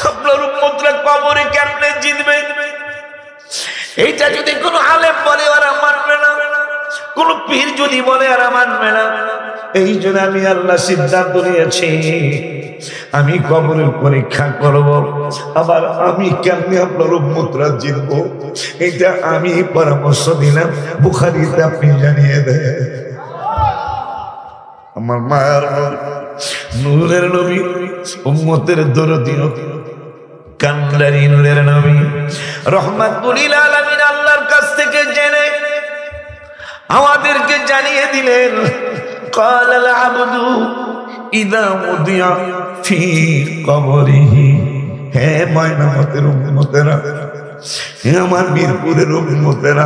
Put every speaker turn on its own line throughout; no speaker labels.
আপনার উম্মতরা কবরে কেমনে জিতবে? এইটা যদি কোনো আলেম বলে ওরা মানবে না, কোন পীর যদি বলে ওরা মানবে না। এই জন্য আমি আল্লাহ সিদ্ধান্ত নিয়েছি আমি কবরের পরীক্ষা করব, আবার আমি কেমনে আপনার উম্মতরা জিতবো এটা আমি পরামর্শ দিলাম। বুখারীতে আপনি জানিয়ে দেন। আমার মায়ের নূরের নবী, উম্মতের দরদী কান্ডারি নূরের নবী রহমাতুল লিল আলামিন আল্লাহর কাছ থেকে জেনে আমাদেরকে জানিয়ে দিলেন, ক্বালাল আবদু ইযা উদিয়া ফি কবরিহি। হে ময়নামতের উম্মতেরা, হে আমার মিরপুরের উম্মতেরা,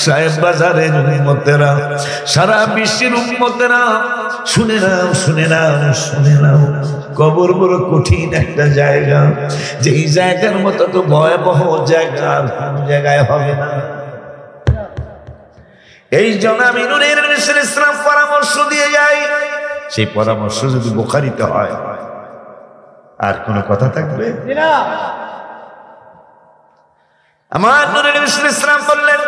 সাহেব বাজারের উম্মতেরা, সারা বিশ্বের উম্মতেরা, শুনে নাও, শুনে নাও, শুনে নাও। কবর বড় কঠিন একটা জায়গা, যেই জায়গার মতো তো ভয়াবহ জায়গা আর কোন জায়গায় হবে না। এই জন্য আমি নূরের নবী সাল্লাল্লাহু আলাইহি ওয়াসাল্লাম পরামর্শ দিয়ে যাই। সেই পরামর্শ যদি বুখারীতে হয় আর কোনো কথা থাকবে না। আমার নূরের নবী সাল্লাল্লাহু আলাইহি ওয়াসাল্লাম বললেন,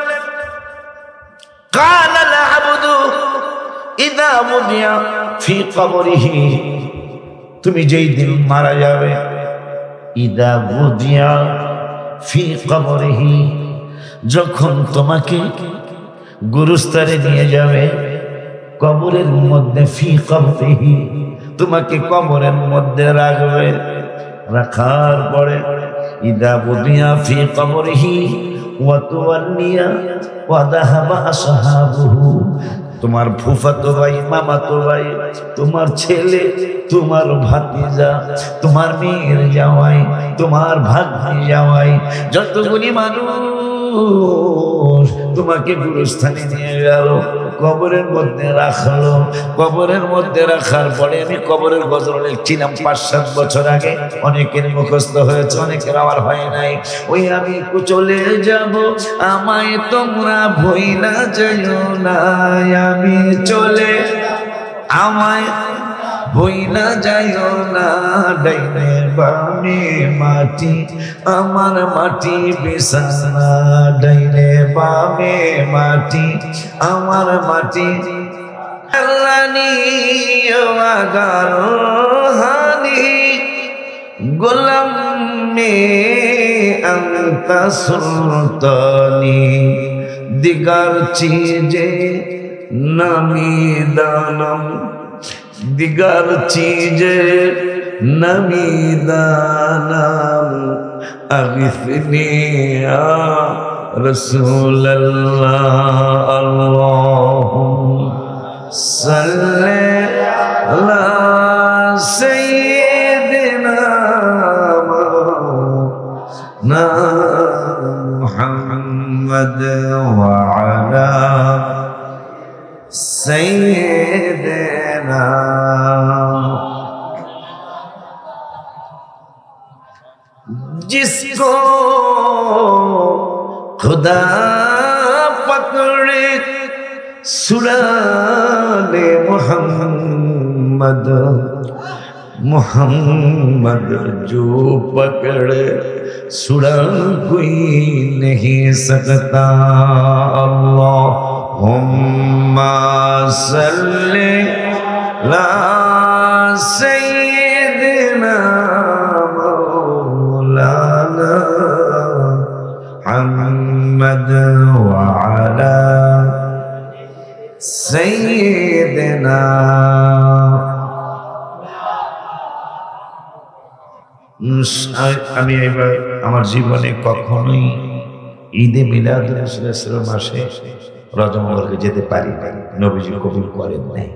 ক্বালাল আবদু ইযা উদিয়া ফি কবরিহি। তুমি যেই দিন মারা যাবে, ইযা উদিয়া ফি কবরিহি, যখন তোমাকে গুরুস্থানে নিয়ে যাবে, কবরের মধ্যে, ফি কবরিহি, তোমাকে কবরের মধ্যে রাখবে। রাখার পরে ইদা বুদিয়া ফি কবরিহি ওয়া তুওয়াল্লিয়া ওয়া যাহাবা আসহাবুহু, তোমার ফুফাতো ভাই, মামাতো ভাই, তোমার ছেলে, তোমার ভাতিজা, তোমার মেয়ের জামাই, তোমার ভাগ্নি জামাই, যতগুলি মানুষ তোমাকে গুরুস্থানে নিয়ে গেল, কবরের মধ্যে রাখলো। কবরের মধ্যে রাখার পরে আমি কবরের গজল লিখছিলাম ৫-৭ বছর আগে, অনেকের মুখস্থ হয়েছে, অনেকের আবার হয় নাই। ওই আমি চলে যাব, আমায় তোমরা ভুইলা যাইও না, আমি চলে, আমায় ভুইলা যাইও না, ডাইনে বামে মাটি, আমার মাটি বিছানা, ডাইনে বামে মাটি, আমার মাটি। আল্লানি আগার হানি গোলাম মে আন্তা সুলতানি, দিগার চিজে নামি দানম, দিগার চিজে নামি দানম, আগিসনি ইয়া রাসূলুল্লাহ, আল্লাহুম্মা সাল্লি আলা সাইয়্যিদিনা মুহাম্মদ ওয়া আলা সাইয়্যিদিনা। जिसको खुदा पकड़े सुराने मोहम्मद, मोहम्मद जो पकड़े सुरा कोई नहीं सकता। अल्लाहुम्मा सल्ली अला सय्यिदिना मौलाना मुहम्मद व अला सय्यिदिना। আমি এবার আমার জীবনে কখনোই ঈদে মিলাদুন নবী মাসে রজব মুবারকে যেতে পারি না, নবীজি কবুল করেন নাই।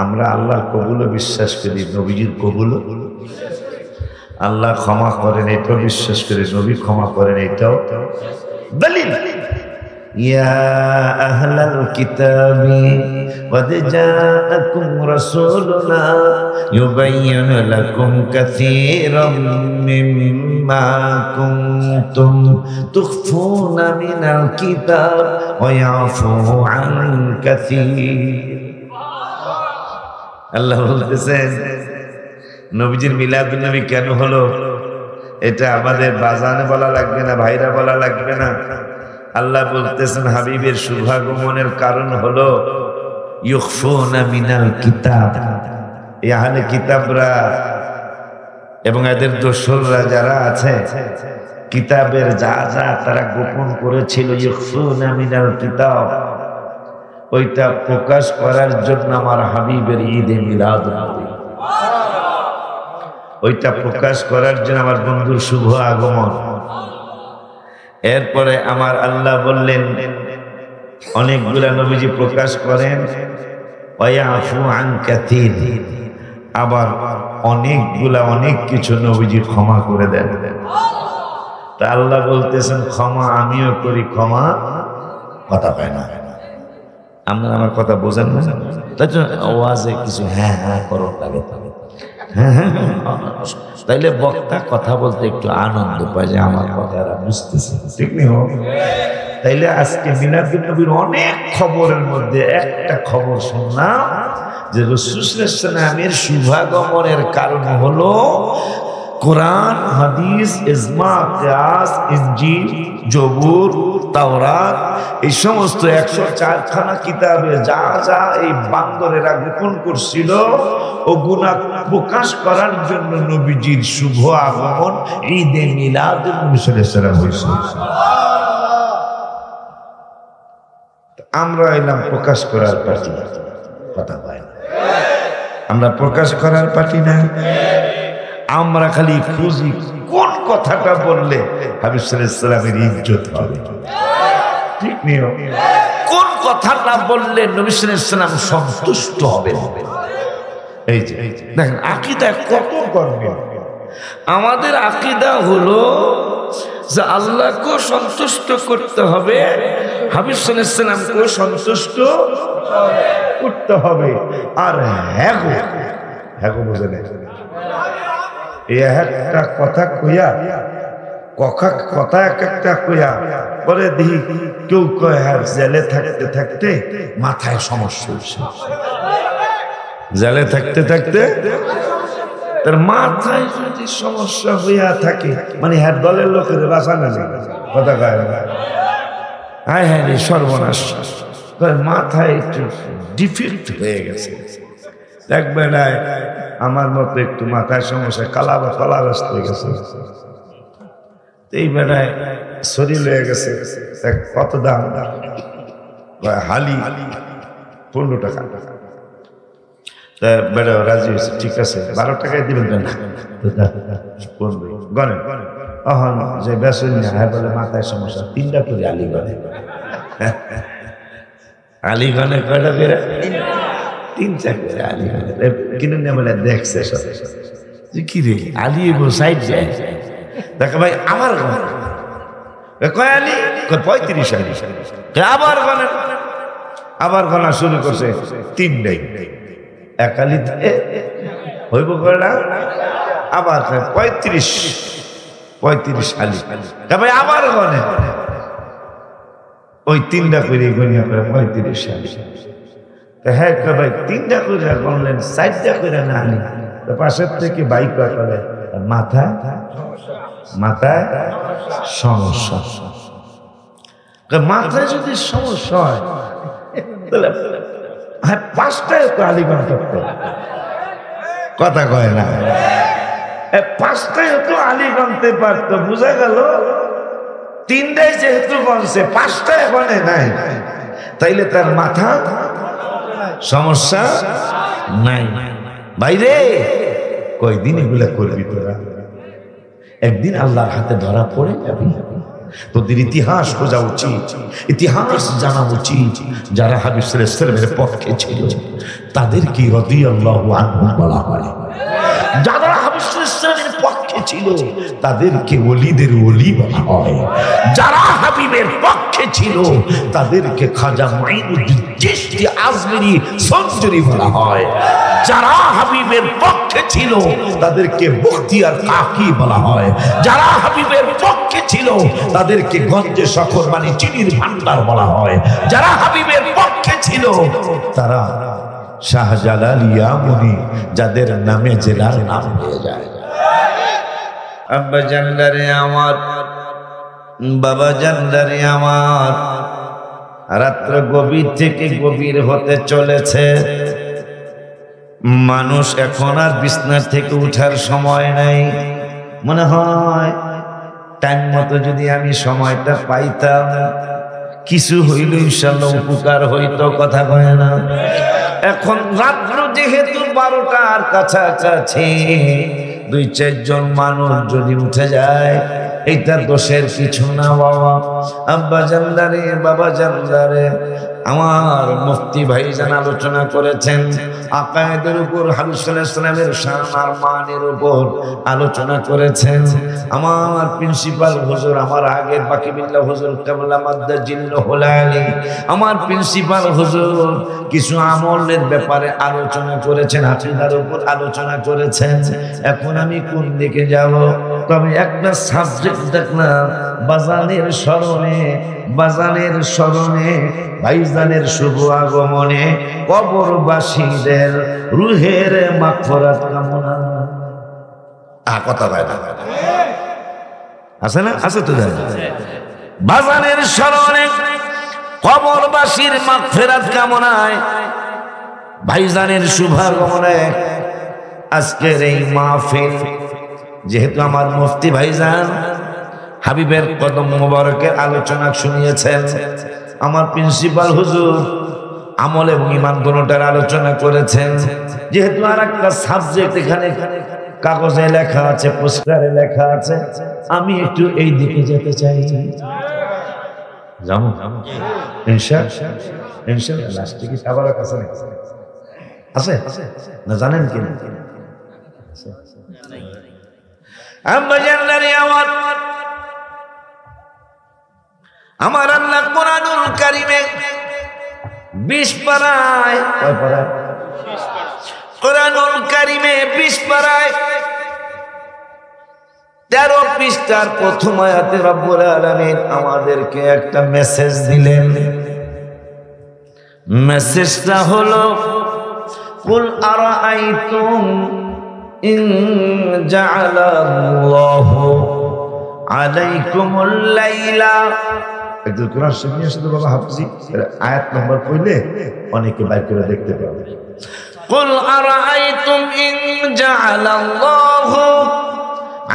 আমরা আল্লাহর কবুলও বিশ্বাস করি, নবীজির কবুলও। আল্লাহ ক্ষমা করেন এটাও বিশ্বাস করি, নবী ক্ষমা করেন এটাও দলিল। ইয়া আহলাল কিতাবি قد جاءكم رسولنا يبين لكم كثيرا مما كنتم تخفون من الكتاب ويعفو عن كثير। আল্লাহ বলতেছেন নবীজির মিলাদুন নবী কেন হলো এটা আমাদের বাজানে বলা লাগবে না, ভাইরা বলা লাগবে না। আল্লাহ বলতেছেন হাবিবের শুভাগমনের কারণ হলো ইউখফুনা মিনাল কিতাব, এই আহলে কিতাবরা এবং এদের দোসররা যারা আছে কিতাবের যা যা তারা গোপন করেছিল, ইউখফুনা মিনাল কিতাব, ওইটা প্রকাশ করার জন্য আমার হাবিবের ঈদে মিলাদুন নবী, ওইটা প্রকাশ করার জন্য আমার বন্ধুর শুভ আগমন। এরপরে আমার আল্লাহ বললেন অনেকগুলা নবীজি প্রকাশ করেন ওয়ায়াফু আন কাসীর, আবার অনেকগুলা অনেক কিছু নবীজি ক্ষমা করে দেন। তা আল্লাহ বলতেছেন ক্ষমা আমিও করি, ক্ষমা কথা পায় না। আপনারা আমার কথা বোঝেন না, তাই তো আওয়াজে কিছু হ্যাঁ হ্যাঁ করো লাগে, তাইলে বক্তা কথা বলতে একটু আনন্দ পায় যে আমার কথাটা বুঝতেছে, ঠিক নেই? তাইলে আজকে মিলাদুন নবীর অনেক খবরের মধ্যে একটা খবর শুনলাম যে রাসূল সাল্লাল্লাহু আলাইহি ওয়াসাল্লামের শুভাগমনের কারণ হলো কোরআন, হাদিস, ইজমা, কিয়াস, ইনজিল, জবুর, তাওরাত, এই সমস্ত 104 খানা কিতাবে যা যা এই বান্দরেরা গোপন করছিল ওগুলা প্রকাশ করার জন্য নবীজির শুভ আগমন ঈদে মিলাদুন নবী সাল্লাল্লাহু আলাইহি ওয়াসাল্লাম হয়েছে। আমরা এলাম প্রকাশ করার পার্টি, কথা পাই না, আমরা প্রকাশ করার পার্টি না। আমরা খালি খুঁজি কোন কথাটা বললে হাবিব সাল্লাল্লাহু আলাইহি ওয়াসাল্লামের ইজ্জত হবে, ঠিক নেই? কোন কথাটা বললে নবী সাল্লাল্লাহু আলাইহি ওয়াসাল্লাম সন্তুষ্ট হবে। এই যে দেখেন আকীদা কত করবে। আমাদের আকীদা হলো যে আল্লাহকে সন্তুষ্ট করতে হবে, হাবিব সাল্লাল্লাহু আলাইহি ওয়াসাল্লামকে সন্তুষ্ট করতে হবে। আর হ্যাঁ গো হ্যাঁ গো বুঝে নেই, একটা কথা কইয়া কথা এক একটা কইয়া পরে দেখি কেউ কয় আর জেলে থাকতে থাকতে মাথায় সমস্যা হচ্ছে, জেলে থাকতে থাকতে তার মাথায় যদি সমস্যা হইয়া থাকে মানে হ্যাঁ দলের লোকের বাঁচানো যায়, কথা কয় না, হ্যাঁ হ্যাঁ রে সর্বনাশ, মাথায় একটু ডিফেক্ট হয়ে গেছে। দেখবে না আমার মতো একটু মাথায় সমস্যা, কালাবাস্ত হয়ে গেছে, এই বেড়ায় শরীর হয়ে গেছে, কত দাম? হালি 15 টাকা। তা বেড়া রাজি হয়েছে, ঠিক আছে 12 টাকায় দিবেন না, গনে অহন যে বেসন হ্যাঁ বলে মাথায় সমস্যা, 3টা করে আলিগনে, আলিগনে কয়টা করে? 3টা করে আলিগনে কিনে নিয়ে বলে দেখছে কি রে আলি সাইড যায়, দেখে ভাই আমার কয় আলি 35 আলি, আবার গনে, আবার গনা শুরু করছে 3টাই, এক আলি হইব করে না, আবার 35 আলি, ভাই আবার গনে, ওই 3টা করে গনিয়া করে 35 আলি। হ্যাঁ ভাই 3টা করে গনলেন, 4টা করে না আলি, পাশের থেকে বাইক করে মাথায় সমস্যা, মাথায় যদি সমস্যা হয় তাহলে হ্যাঁ 5টায় তো আলিগঞ্জ করতে, কথা কয় না, 5টায় তো আলিগঞ্জতে পারত, বোঝা গেল 3টায় যেহেতু গনছে 5টায় গনে নাই, তাইলে তার মাথা সমস্যা নাই। বাইরে কয়দিন এগুলা করবি তোরা, একদিন আল্লাহর হাতে ধরা পড়ে যাবি। তোদের ইতিহাস খোঁজা উচিত, ইতিহাস জানা উচিত। যারা হাবিব সাল্লাল্লাহু আলাইহি ওয়াসাল্লামের পক্ষে ছিল তাদেরকে রাদিয়াল্লাহু আনহু বলা হয়, যারা হাবিব সাল্লাল্লাহু আলাইহি ওয়াসাল্লামের পক্ষে ছিল তাদেরকে ওলিদের ওলি বলা হয়, যারা হাবিবের পক্ষে ছিল তাদেরকে খাজা মুঈনুদ্দিন চিশতি আজমিরি সঞ্জুরি বলা হয়, যারা হাবিবের পক্ষে ছিল তাদেরকে বখতিয়ার কাকি বলা হয়, যারা হাবিবের পক্ষে ছিল তাদেরকে গঞ্জে শখর মানে চিনির ভান্ডার বলা হয়, যারা হাবিবের পক্ষে ছিল তারা শাহজালাল ইয়ামুনি, যাদের নামে জেলার নাম হয়ে যায়। আব্বা জানদারে আমার, বাবা জানদারে আমার, রাত্র গভীর থেকে গভীর হতে চলেছে। মানুষ এখন আর বিছানা থেকে উঠার সময় নাই। মনে হয় টাইম মতো যদি আমি সময়টা পাইতাম, কিছু হইল ইনশাআল্লাহ উপকার হইতো। কথা কয় না? এখন রাত্র যেহেতু 12টার কাছাকাছি, 2-4 জন মানুষ যদি উঠে যায়, এইটা দোষের কিছু না বাবা। আব্বা জানদারে, বাবা জানদারে, আমার মুফতি ভাইজান আলোচনা করেছেন আকায়েদের উপর, হাবিব সাল্লাল্লাহু আলাইহি ওয়াসাল্লামের শান আর মানের উপর আলোচনা করেছেন। আমার প্রিন্সিপাল হুজুর, আমার আগের বাকি বিল্লাহ হুজুর কাবলা মাদ্দাজিল্লাহুল আলী, আমার প্রিন্সিপাল হুজুর কিছু আমলের ব্যাপারে আলোচনা করেছেন, আকীদার উপর আলোচনা করেছেন। এখন আমি কোন দিকে যাব? তবে একটা সাবজেক্ট দেখলাম, বাজানের স্মরণে, বাজানের স্মরণে, ভাইজানের শুভ আগমনে কবরবাসীদের রুহের মাগফিরাত কামনা। কথা কয় না? আছে না? আছে তো। বাজানের স্মরণে কবরবাসীর মাগফিরাত কামনায়, ভাইজানের শুভ আগমনে আজকের এই মাহফিল। যেহেতু আমার মুফতি ভাইজান হাবিবের কদম মোবারকের আলোচনা শুনিয়েছেন, আমার প্রিন্সিপাল হুজুর আমল এবং ঈমান দুটোর আলোচনা করেছেন, যেহেতু আর একটা সাবজেক্ট এখানে কাগজে লেখা আছে, পোস্টারে লেখা আছে, আমি একটু এই দিকে যেতে চাই। যাবো ইনশাআল্লাহ। লাস্টে কি সবার কাছে আছে না জানেন কি? আমার আল্লাহ কোরআনুল কারীমে 20 পারায়, কোরআনুল কারীমে 20 পারায় 13 পৃষ্ঠার প্রথম আয়াতে রব্বুল আলামিন আমাদেরকে একটা মেসেজ দিলেন। মেসেজটা হলো, কুল আরাআইতুম ইন জাআলাল্লাহু আলাইকুমুল লাইলা। একদম কোরআন শরীফ নিয়ে আসলে বাবা হাফিজি আয়াত নাম্বার কইলে অনেকে বাইর করে দেখতে পাবে। কুল আরাআইতুম ইন জাআলাল্লাহু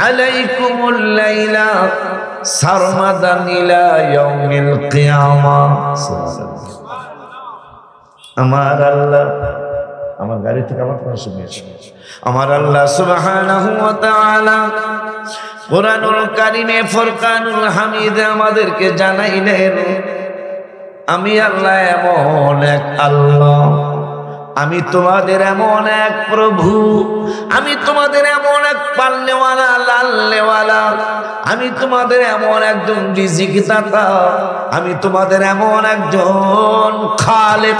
আলাইকুমুল লাইলা সারমাদান ইলা ইয়াউমিল কিয়ামাহ। আমার আল্লাহ, আমার গাড়ি থেকে আমার কোরআন শরীফ নিয়ে আসে। আমার আল্লাহ সুবহানাহু ওয়া তাআলা কোরআনুল কারীমে ফুরকানুল হামিদে আমাদেরকে জানাইলেন, আমি আল্লাহ এমন এক আল্লাহ, আমি তোমাদের এমন এক প্রভু, আমি তোমাদের এমন এক পালনেওয়ালা, লালনেওয়ালা, আমি তোমাদের এমন একজন রিজিক দাতা, আমি তোমাদের এমন একজন খালেক,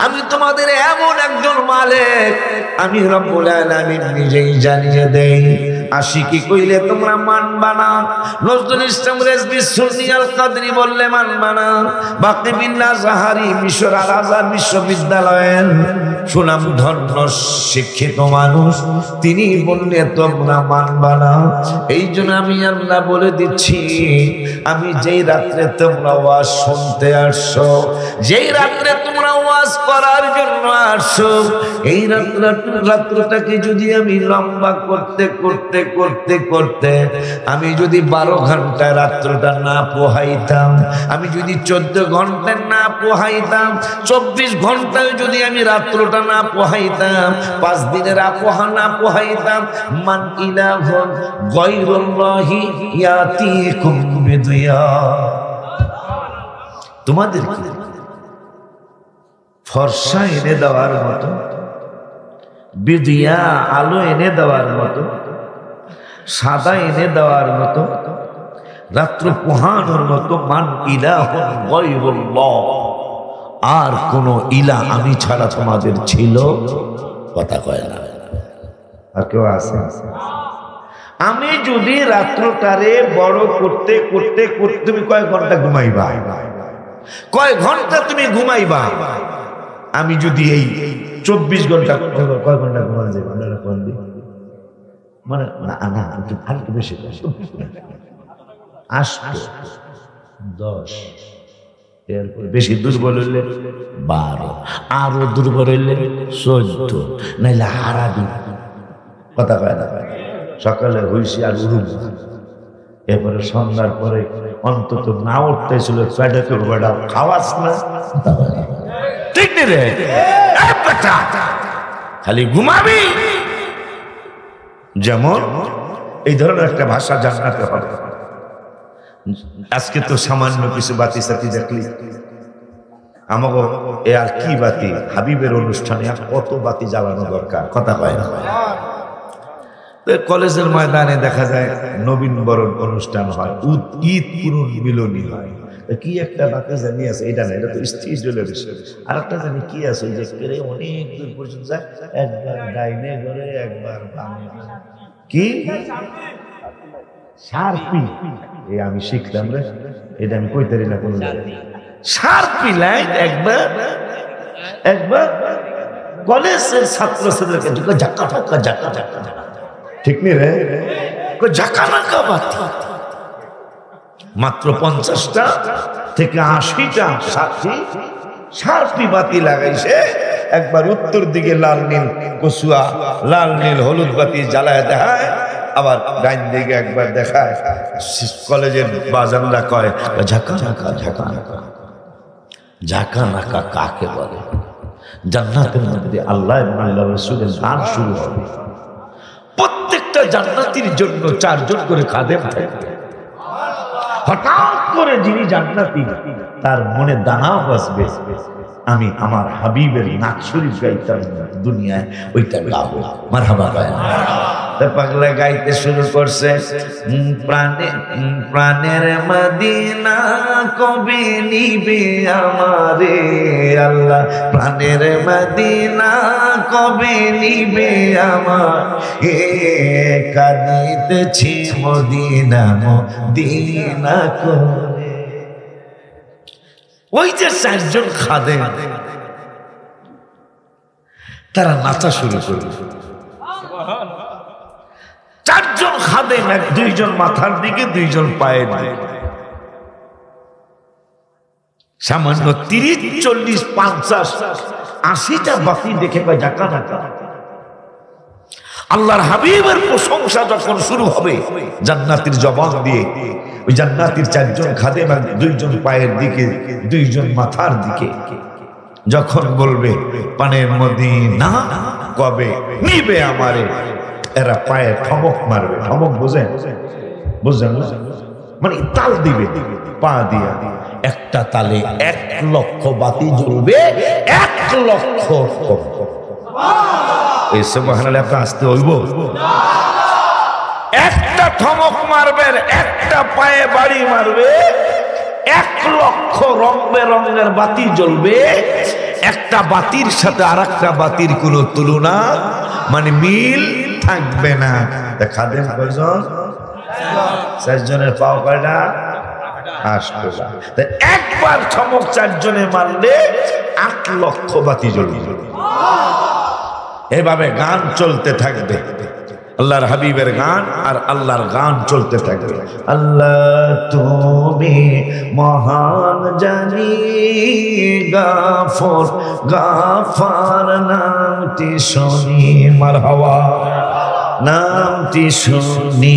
আমি তোমাদের এমন একজন মালিক, আমি রব্বুল আলামিন নিজেই জানিয়ে দেই। আশিকি কইলে তোমরা মানবা না, নজরুল ইসলাম রেজভী সুন্নি আল কাদরি বললে মানবা না, বাকি বিল্লাহ জাহারি মিশর আল আজহার বিশ্ববিদ্যালয়ের সুনাম ধন্য শিক্ষিত মানুষ, তিনি বললে তোমরা মানবা না। এই জন্য আমি আল্লাহ বলে দিচ্ছি, আমি যেই রাত্রে তোমরা ওয়াজ শুনতে আসছো, যেই রাত্রে তোমরা ওয়াজ করার জন্য আসছো, এই রাত্রটাকে যদি আমি লম্বা করতে করতে করতে করতে আমি যদি 12 ঘন্টা রাত্রটা না পোহাইতাম, আমি যদি 14 ঘন্টা না পোহাইতাম, 24 ঘন্টায় যদি আমি রাত্রটা না পোহাইতাম, 5 দিনের আপোহা না পোহাইতাম, মান ইলাহুন গায়রুল্লাহি ইয়াতিকুম বিদিয়া, তোমাদের ফর্সা এনে দেওয়ার মতো, বিদিয়া আলো এনে দেওয়ার মতো, সাদা এনে দেওয়ার মতো, রাত্র পোহানোর মতো, মান ইলাহুন গায়রুল্লাহ, আর কোন ইলা আমি ছাড়া তোমাদের ছিল? কথা কয় না। আর কেউ আছে? আমি যদি রাত্রটারে বড় করতে করতে করতে, তুমি কয় ঘন্টা ঘুমাইবা? কয় ঘন্টা তুমি ঘুমাইবা? আমি যদি এই 24 ঘন্টা কয় ঘন্টা ঘুমানো যায় মানে না না আর একটু বেশি 8 10 এরপরে বেশি দুর্বল হইলে 12 আরো দুর্বল হইলে 14 নাইলে হারাবি কথা কয় না সকালে হইছি আর উড়ুম এরপরে সন্ধ্যার পরে অন্তত না উঠতেছিল পেটে তো বেড়া খাওয়াস না ঠিক নেই রে খালি ঘুমাবি যেমন এই ধরনের একটা ভাষা জানাতে হবে আজকে তো সামান্য কিছু বাতি সাথী দেখলি আমাকে এ আর কি বাতি হাবিবের অনুষ্ঠানে আর কত বাতি জ্বালানো দরকার কথা কয় না কলেজের ময়দানে দেখা যায় নবীন বরণ অনুষ্ঠান হয় ঈদ পুরন মিলনী হয় কি একটা বাতি জানি আছে এটা না এটা তো স্টেজ আর একটা জানি কি আছে যে অনেক দূর পর্যন্ত যায় একবার ডাইনে ঘরে একবার বামে কি শার্পি আমি শিখলাম রে এটা আমি কইতারি না কোনো শার্পি লাইট একবার কলেজের ছাত্র ছাত্রীদেরকে ঝাক্কা ঝাক্কা ঝাক্কা ঝাক্কা ঠিক নেই রে ঝাঁকা নাকা বাতি মাত্র 50টা থেকে 80টা শার্পি বাতি লাগাইছে একবার উত্তর দিকে লাল নীল কচুয়া লাল নীল হলুদ বাতি জ্বালায় দেখায় আবার ডাইন দিকে একবার দেখায় কলেজের বাজানরা কয় ঝাঁকা নাকা ঝাঁকা নাকা ঝাঁকা নাকা কাকে বলে জান্নাতের মধ্যে আল্লাহ এবং আল্লাহ রাসূলের গান শুরু হবে প্রত্যেকটা জান্নাতীর জন্য 4 জন করে খাদেম থাকবে হঠাৎ করে যিনি জান্নাতি তার মনে দানাও বাজবে আমি আমার হাবিবের নাক শরীফ গাইতাম দুনিয়ায় ওইটা গাবো মারহাবা পাগলা গাইতে শুরু করছে প্রাণের মদিনা কবে নিবে আমারে আল্লাহ প্রাণের মদিনা কবে নিবে আমার কাঁদিতেছি মদিনা মদিনা করে ওই যে 4 জন খাদেম তারা নাচা শুরু করল 4 জন খাদেম 2 জন মাথার দিকে 2 জন পায়ের দিকে সামান্য 30 40 50 80টা বাতি দেখে কয় ঝাঁকা ঝাঁকা আল্লাহর হাবিবের প্রশংসা যখন শুরু হবে জান্নাতের জবান দিয়ে ওই জান্নাতের 4 জন খাদেম আর 2 জন পায়ের দিকে 2 জন মাথার দিকে যখন বলবে পানের মদিনা কবে নিবে আমারে এরা পায়ে ঠমক মারবে ঠমক বুঝেন মানে তাল দিবে পা দিয়া একটা তালে 1 লক্ষ বাতি জ্বলবে 1 লক্ষ এই সুবহানাল্লাহ আপনি আসতে হইব একটা ঠমক মারবে একটা পায়ে বাড়ি মারবে 1 লক্ষ রং বেরঙের বাতি জ্বলবে একটা বাতির সাথে আরেকটা বাতির কোনো তুলনা মানে মিল থাকবে না খাদেম কয়জন 4 জনের পাও কয়টা 8টা একবার ঠমক 4 জনে মারলে 8 লক্ষ বাতি জ্বলবে এভাবে গান চলতে থাকবে আল্লাহর হাবিবের গান আর আল্লাহর গান চলতে থাকবে আল্লাহ তুমি মহান জানি গাফর গাফার নামটি শুনি মারহাবা নামটি শুনি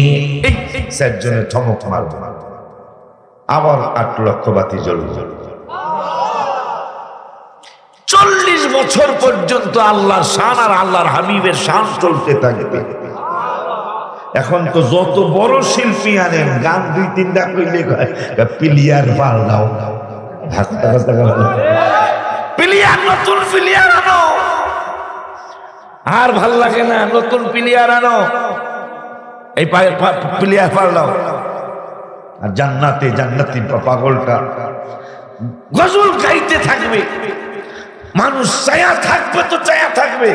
4 জনের ঠমক মারবে আবার 8 লক্ষ বাতি জ্বলবে 40 বছর পর্যন্ত আল্লাহর শান আর আল্লাহর হাবিবের শান চলতে থাকবে এখন তো যত বড় শিল্পী আনেন গান 2-3টা কইলে প্লেয়ার পাল্টাও প্লেয়ার নতুন প্লেয়ার আনো আর ভাল লাগে না নতুন প্লেয়ার আনো এই প্লেয়ার পাল্টাও আর জান্নাতি পাগলটা গজল গাইতে থাকবে মানুষ চায়া থাকবে তো চায়া থাকবে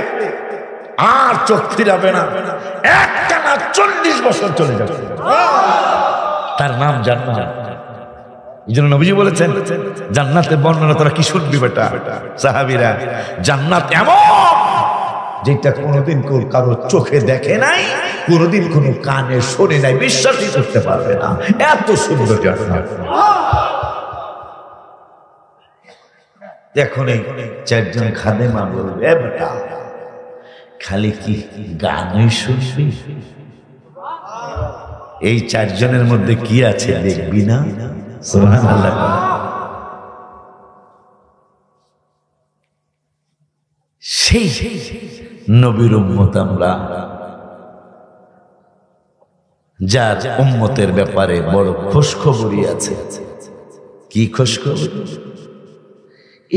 আর চোখ ফিরাবে না একটানা 40 বছর চলে যাবে তার নাম জান্নাত এই জন্য নবীজি বলেছেন জান্নাতের বর্ণনা তোরা কি শুনবি বেটা সাহাবীরা জান্নাত এমন যেটা কোনোদিন কারো চোখে দেখে নাই, কোনোদিন কোনো কানে শোনে নাই, বিশ্বাসই করতে পারবে না, এত সুন্দর জান্নাত। এখন এই চারজন খাদেমা বলবে, এ বেটা খালি কি গানই শুনবি? এই চারজনের মধ্যে কি আছে দেখবি না? সুবহানাল্লাহ। সেই নবীর উম্মত আমরা, যার উম্মতের ব্যাপারে বড় খুশখবরি আছে। কি খুশখবরি?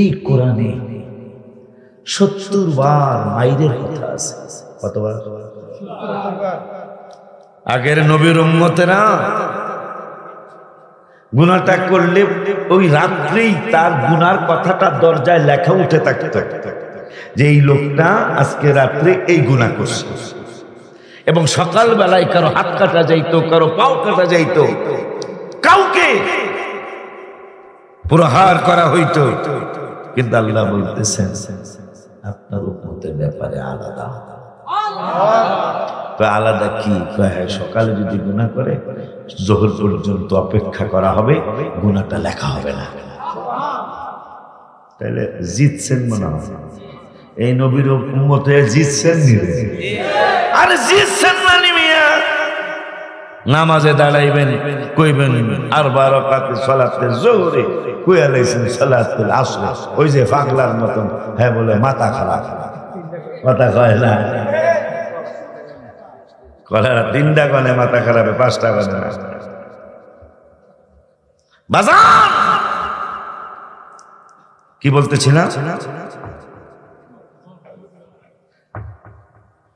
এই কোরআনে 70 বার মাইরের কথা আছে। কতবার? আগের নবীর উম্মতেরা গুনাহটা করলে ওই রাত্রেই তার গুনার কথাটা দরজায় লেখা উঠে থাকতো যে এই লোকটা আজকে রাত্রে এই গুনাহ করছে, এবং সকাল বেলায় কারো হাত কাটা যাইতো, কারো পাও কাটা যাইতো, কাউকে প্রহার করা হইতো। কিন্তু আল্লাহ বলতেছেন আপনার উম্মতের ব্যাপারে আলাদা। আলাদা কি? সকালে যদি গুনাহ করে জোহর পর্যন্ত অপেক্ষা করা হবে, গুনাহটা লেখা হবে না। তাহলে জিতছেন মনে হয়, এই নবীর উম্মতে জিতছেন নিবে। আরে জিতছেন মানে মিয়া, নামাজে দাঁড়াইবেন কইবেন আর 12 রাকাতে সালাতে জোহরে, কইয়া লাইছেন সালাতুল আসর। ওই যে পাগলার মতন হ্যাঁ বলে মাথা খারাপ, কথা কয় না, কলারা 3টা গনে মাথা খারাপে 5টা গনে বাজান। কি বলতেছিলাম?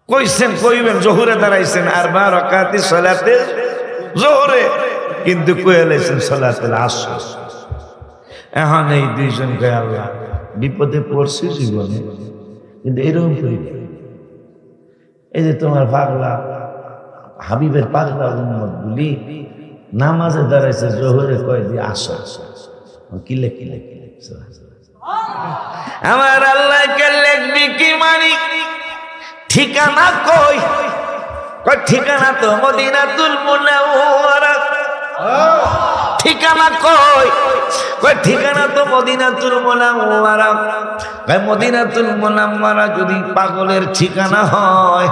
কইছেন কইবেন জোহরে দাঁড়াইছেন আর 12 রাকাতে সালাতে জোহরে, কিন্তু কইয়া লাইছেন সালাতুল আসর। এখন এই দুইজনকে আল্লাহ বিপদে পড়ছে জীবনে, কিন্তু এরকম করি এই যে তোমার পাগলা হাবিবের পাগলা উম্মত গুলি নামাজে দাঁড়াইছে জোহরে, কয় দিয়ে আসো কিলে কিলে কিলে। আমার আল্লাহকে লিখবি কি মানি? ঠিকানা কই? কয় ঠিকানা তো মদিনাতুল মুনাওয়ারা। ঠিকানা কই? কয় ঠিকানা তো মদিনাতুল মুনাওয়ারা। কয় মদিনাতুল মুনাওয়ারা যদি পাগলের ঠিকানা হয়,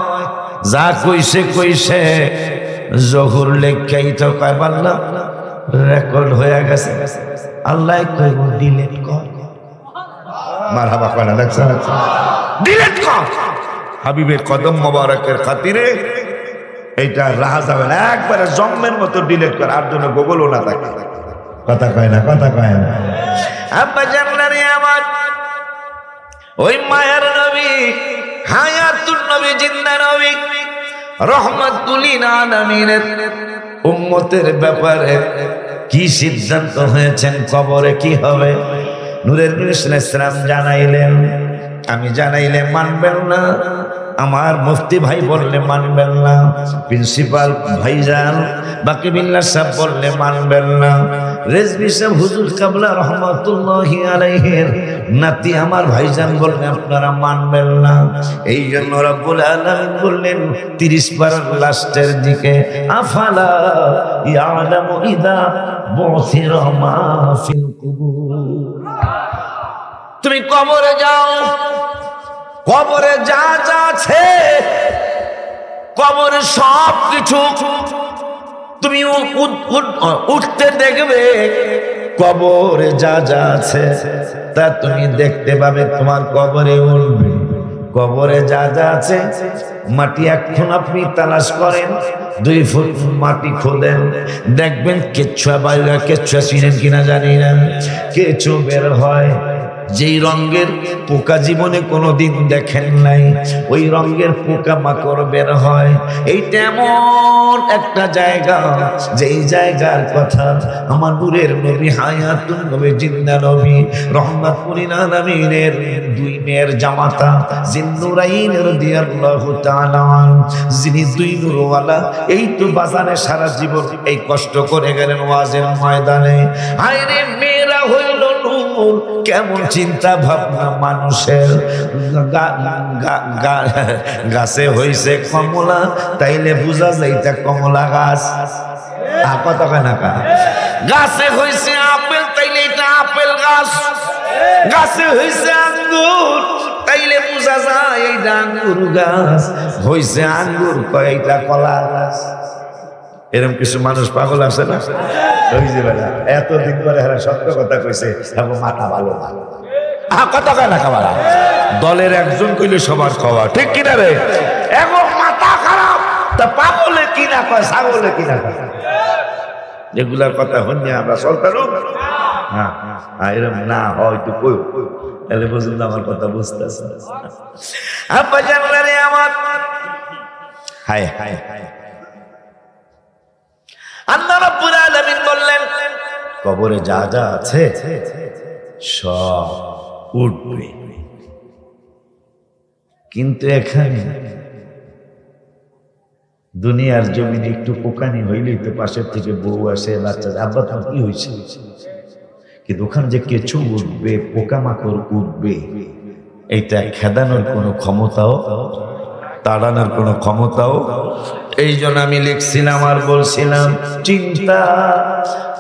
যা কইছে কইছে জহুর লেখাই তো। কয় বললাম রেকর্ড হয়ে গেছে, আল্লাহ কইব ডিলিট কর। মারহাবা কয় না, দেখছেন? ডিলিট কর। হাবিবের কদম মোবারকের খাতিরে এইটা রাহা যাবে না, একবারে জম্মের মতো ডিলিট কর, আর জন্য গুগলও না থাকে। কথা কয় না, কথা কয় না। আব্বা জানলারে আমার ওই মায়ের নবী, হায়াতুন নবী, জিন্দা নবী, রহমাতুল লিল আলামিনের উম্মতের ব্যাপারে কি সিদ্ধান্ত হয়েছেন, কবরে কি হবে? নূরের নবী সাল্লাল্লাহু আলাইহি ওয়াসাল্লাম জানাইলেন। আমি জানাইলে মানবেন না, আমার মুফতি ভাই বললে মানবেন না, প্রিন্সিপাল ভাইজান বাকি বিল্লাহ সাহেব বললে মানবেন না, রেজভি সাহেব হুজুর কাবলা রহমাতুল্লাহি আলাইহির নাতি আমার ভাইজান বললে আপনারা মানবেন না। এই জন্য রব্বুল আলামিন বললেন 30 পারার লাস্টের দিকে, আফালা ইয়ালামু ইদা বুসিরা মা ফিল কুবুর। তুমি কবরে যাও, কবরে যা যা আছে, কবরে সব কিছু তুমি উঠতে দেখবে। কবরে যা যা আছে তা তুমি দেখতে পাবে, তোমার কবরে উঠবে। কবরে যা যা আছে মাটি এখন আপনি তালাশ করেন, 2 ফুট মাটি খোদেন, দেখবেন কেঁচুয়া বাইরা, কেঁচুয়া চিনেন কিনা জানি না, কেঁচু বের হয় যেই রঙের পোকা জীবনে কোনোদিন দেখেন নাই, ওই রঙের পোকা মাকড় বের হয়। এইটা এমন একটা জায়গা, যেই জায়গার কথা আমার নূরের নবী, হায়াতুন নবী, জিন্দা নবী, রহমাতুল লিল আলামিনের 2 মেয়ের জামাতা জিন্নুরাইন রাদিয়াল্লাহু তাআলা, যিনি 2 নূরওয়ালা, এই তো বাজারে সারা জীবন এই কষ্ট করে গেলেন ওয়াজের ময়দানে। হায়রে মেয়েরা হইল নূর, আঙ্গুর, কেমন চিন্তা ভাবনা মানুষের। গাছে হইছে কমলা, তাইলে বুঝা যাইতা কমলা গাছ। কত না কা গাছে হইছে আপেল, তাইলে এটা আপেল গাছ। গাছে হইছে আঙ্গুর, তাইলে বুঝা যায় এইটা আঙ্গুর গাছ। হইছে আঙ্গুর, কয়টা কলা গাছ। এরকম কিছু মানুষ পাগল আছে না? ওই যে বেলা এতদিন পরে হারা সত্য কথা কইছে, এবং মাথা ভালো ভালো কথা কয় না খাবার। দলের একজন কইলে সবার খাওয়া, ঠিক কিনা রে? এবং মাথা খারাপ, তা পাগলে কিনা কয়, ছাগলে কিনা কয়। এগুলার কথা হইনি আমরা চলতাম। হ্যাঁ হ্যাঁ, এরকম না হয়তো কই তাহলে বুঝলাম আমার কথা বুঝতেছে। আব্বা জানলারে আমার হায় হায় হায়, আল্লাহ রাব্বুল আলামিন বললেন কবরে যা যা আছে সব উঠবে, কিন্তু এখানে দুনিয়ার জমিনে একটু পোকানি হইলেই তো পাশের থেকে বউ আসে, বাচ্চা আব্বা তোমার কি হয়েছে, কিন্তু ওখানে যে কেঁচো উঠবে, পোকামাকড় উঠবে, এইটা খেদানোর কোনো ক্ষমতাও, তাড়ানোর কোনো ক্ষমতাও। এই জন্য আমি লিখছিলাম আর বলছিলাম, চিন্তা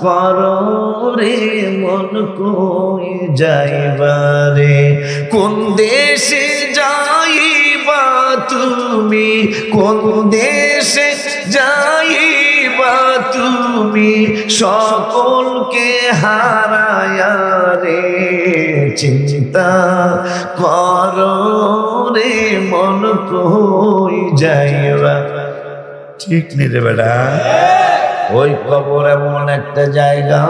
করো রে মন কই যাইবারে, কোন দেশে যাইবা তুমি, কোন দেশে যাইবা তুমি, সকলকে হারায়া রে, চিন্তা করো রে মন কই যাইবা। ঠিক নেই রে বেটা? ওই কবর এমন একটা জায়গা,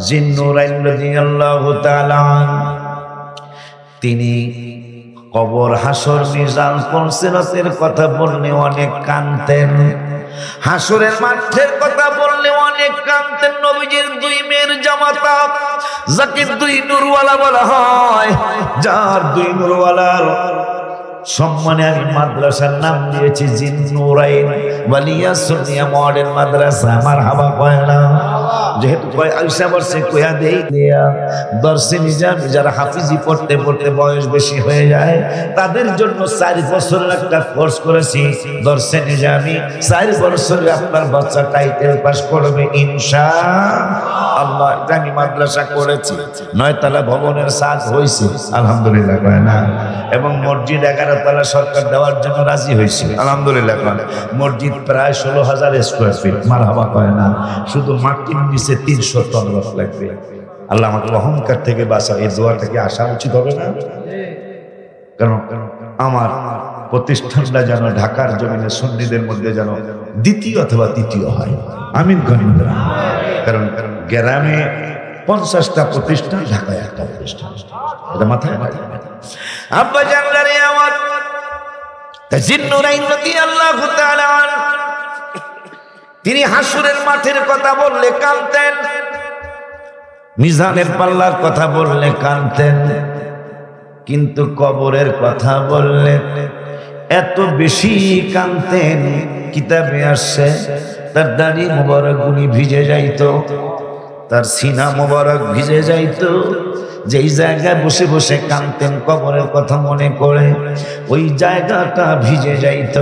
জিন্নুরাইন রাদিয়াল্লাহু তাআলা তিনি কবর হাসর মিজান পরসিরাতের কথা বললে অনেক কাঁদতেন, হাসরের মাঠের কথা বললে অনেক কাঁদতেন। নবীজির দুই মেয়ের জামাতা, যাকে দুই নূরওয়ালা বলা হয়, যার দুই নূরওয়ালার সম্মানে আমি মাদ্রাসার নাম দিয়েছি জিন্নুরাইন ওয়ালিয়া সুন্নিয়া মডেল মাদ্রাসা। আমার হাবা কয় না, যেহেতু কয় আয়সা বর্ষে কয়া দেই দেয়া দর্শে নিজামি, যারা হাফিজি পড়তে পড়তে বয়স বেশি হয়ে যায় তাদের জন্য 4 বছরের একটা কোর্স করেছি দর্শে নিজামি। 4 বছরে আপনার বাচ্চা টাইটেল পাস করবে ইনশাআল্লাহ। এটা আমি মাদ্রাসা করেছি, 9 তলা ভবনের সাজ হয়েছে আলহামদুলিল্লাহ কয় না, এবং মসজিদ 11 তলা সরকার দেওয়ার জন্য রাজি হয়েছে আলহামদুলিল্লাহ কয়। মসজিদ প্রায় 16,000 স্কয়ার ফিট, মারহাবা কয় না। শুধু মাটির নিচে 300 টন রড লাগবে। আল্লাহ আমাকে অহংকার থেকে বাঁচাও। এই দোয়াটাকে আসা উচিত হবে না? কারণ আমার প্রতিষ্ঠানটা যেন ঢাকার জমিনে সুন্নিদের মধ্যে যেন দ্বিতীয় অথবা তৃতীয় হয়। আমিন গণিত। কারণ গ্রামে 50টা প্রতিষ্ঠান, ঢাকায় একটা প্রতিষ্ঠান, এটা মাথায় মাথায়। আব্বা জানলারে আমার জিন্নুরাইন রাদিয়াল্লাহু তাআলা তিনি হাসরের মাঠের কথা বললে কাঁদতেন, মিজানের পাল্লার কথা বললে কাঁদতেন, কিন্তু কবরের কথা বললে এত বেশি কাঁদতেন। কিতাবে আসছে তার দাড়ি মোবারক গুলি ভিজে যাইতো, তার সিনা মোবারক ভিজে যাইতো। যেই জায়গায় বসে বসে কাঁদতেন কবরের কথা মনে করে, ওই জায়গাটা ভিজে যাইত।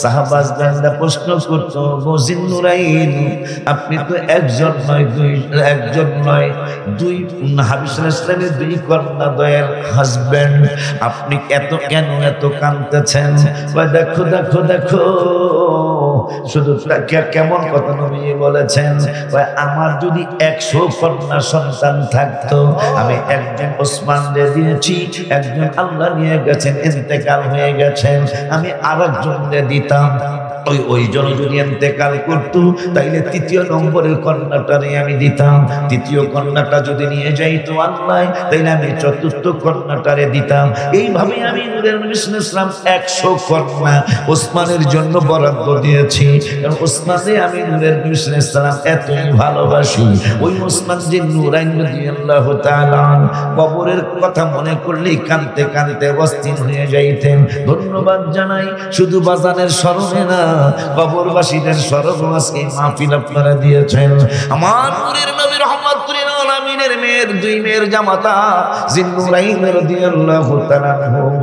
সাহাবাজরা প্রশ্ন করত, জিন্নুরাইন আপনি তো একজন নয় দুই হাবিব সাল্লাল্লাহু আলাইহি ওয়াসাল্লামের 2 কন্যা দয়ের হাজবেন্ড, আপনি কেন এত কাঁদতেছেন? দেখো দেখো দেখো, শুধু কেমন কথা নবী বলেছেন, আমার যদি 100 কন্যা সন্তান থাকতো, আমি একজন ওসমান রে দিয়েছি, একজন আল্লাহ নিয়ে গেছেন, ইন্তেকাল হয়ে গেছেন, আমি আরেকজন রে দিতাম। ওই জন যদি ইন্তেকাল করতো তাইলে 3য় নম্বরের কন্যাটারে আমি দিতাম। 3য় কন্যাটা যদি নিয়ে যাইতো আল্লাহ, তাইলে আমি 4র্থ কন্যাটারে দিতাম। এইভাবে আমি নূরের নবী সাল্লাল্লাহু আলাইহি ওয়াসাল্লাম 100 কন্যা ওসমানের জন্য বরাদ্দ দিয়েছি। কারণ ওসমানে আমি নূরের নবী সাল্লাল্লাহু আলাইহি ওয়াসাল্লাম এতই ভালোবাসি। ওই ওসমান জিন্নুরাইন রাদিয়াল্লাহু তাআলা কবরের কথা মনে করলেই কাঁদতে কাঁদতে অস্থির হয়ে যাইতেন। ধন্যবাদ জানাই শুধু বাজানের স্মরণে না, কবরবাসীদের স্মরণ আজকে মাহফিল আপনারা দিয়েছেন। আমার নূরের নবী রাহমাতুল লিল আলামিনের ইমামের মেয়ের দুই মেয়ের জামাতা জিন্নুরাইন রাদিয়াল্লাহু তাআলা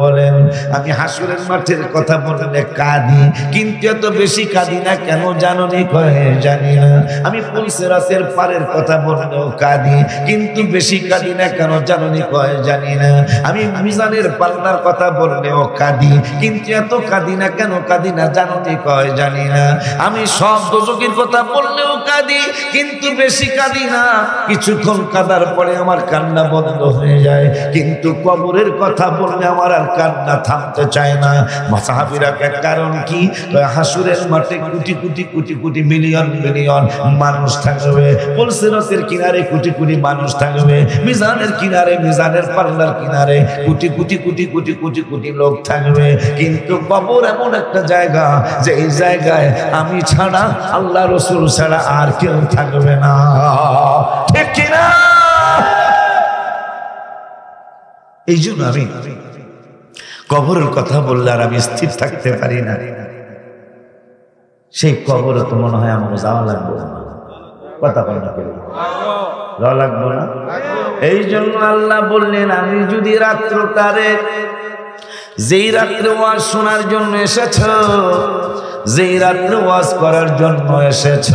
বলেন, আমি হাসরের মাঠের কথা বললে কাঁদি, কিন্তু এত বেশি কাঁদি না কেন জানো নি? কয়ে জানি না। আমি পুলসিরাতের পারের কথা বললেও কাঁদি, কিন্তু বেশি কাঁদি না কেন জানো নি? কয়ে জানি না। আমি মিজানের পাল্লার কথা বললেও কাঁদি, কিন্তু এত কাঁদি না কেন কাঁদি না জানো নি? কয়ে জানি না। আমি সব দোজখের কথা বললেও কাঁদি, কিন্তু বেশি কাঁদি না। কিছুক্ষণ কাঁদার পরে আমার কান্না বন্ধ হয়ে যায়, কিন্তু কবরের কথা বললে আমার আর কান্না থামতে চায় না। সাহাবীরা কারণ কি? হাসরের মাঠে কোটি কোটি কোটি কোটি মিলিয়ন মিলিয়ন মানুষ থাকবে, পুলসিরাতের কিনারে কোটি কোটি মানুষ থাকবে, মিজানের কিনারে মিজানের পাল্লার কিনারে কোটি কোটি কোটি কোটি কোটি কোটি লোক থাকবে, কিন্তু কবর এমন একটা জায়গা যে এই জায়গায় আমি ছাড়া, আল্লাহ রাসূল ছাড়া আর কেউ থাকবে না। ঠিক কিনা? এই জন্য আমি কবরের কথা বললে আর আমি স্থির থাকতে পারি না। সেই কবরে তো মনে হয় আমার যাওয়া লাগবে না, কথা বল না, যাওয়া লাগবে না। এই জন্য আল্লাহ বললেন, আমি যদি রাত্রটারে, যেই রাত্রে ওয়াজ শোনার জন্য এসেছ, যেই রাত্রে ওয়াজ করার জন্য এসেছ,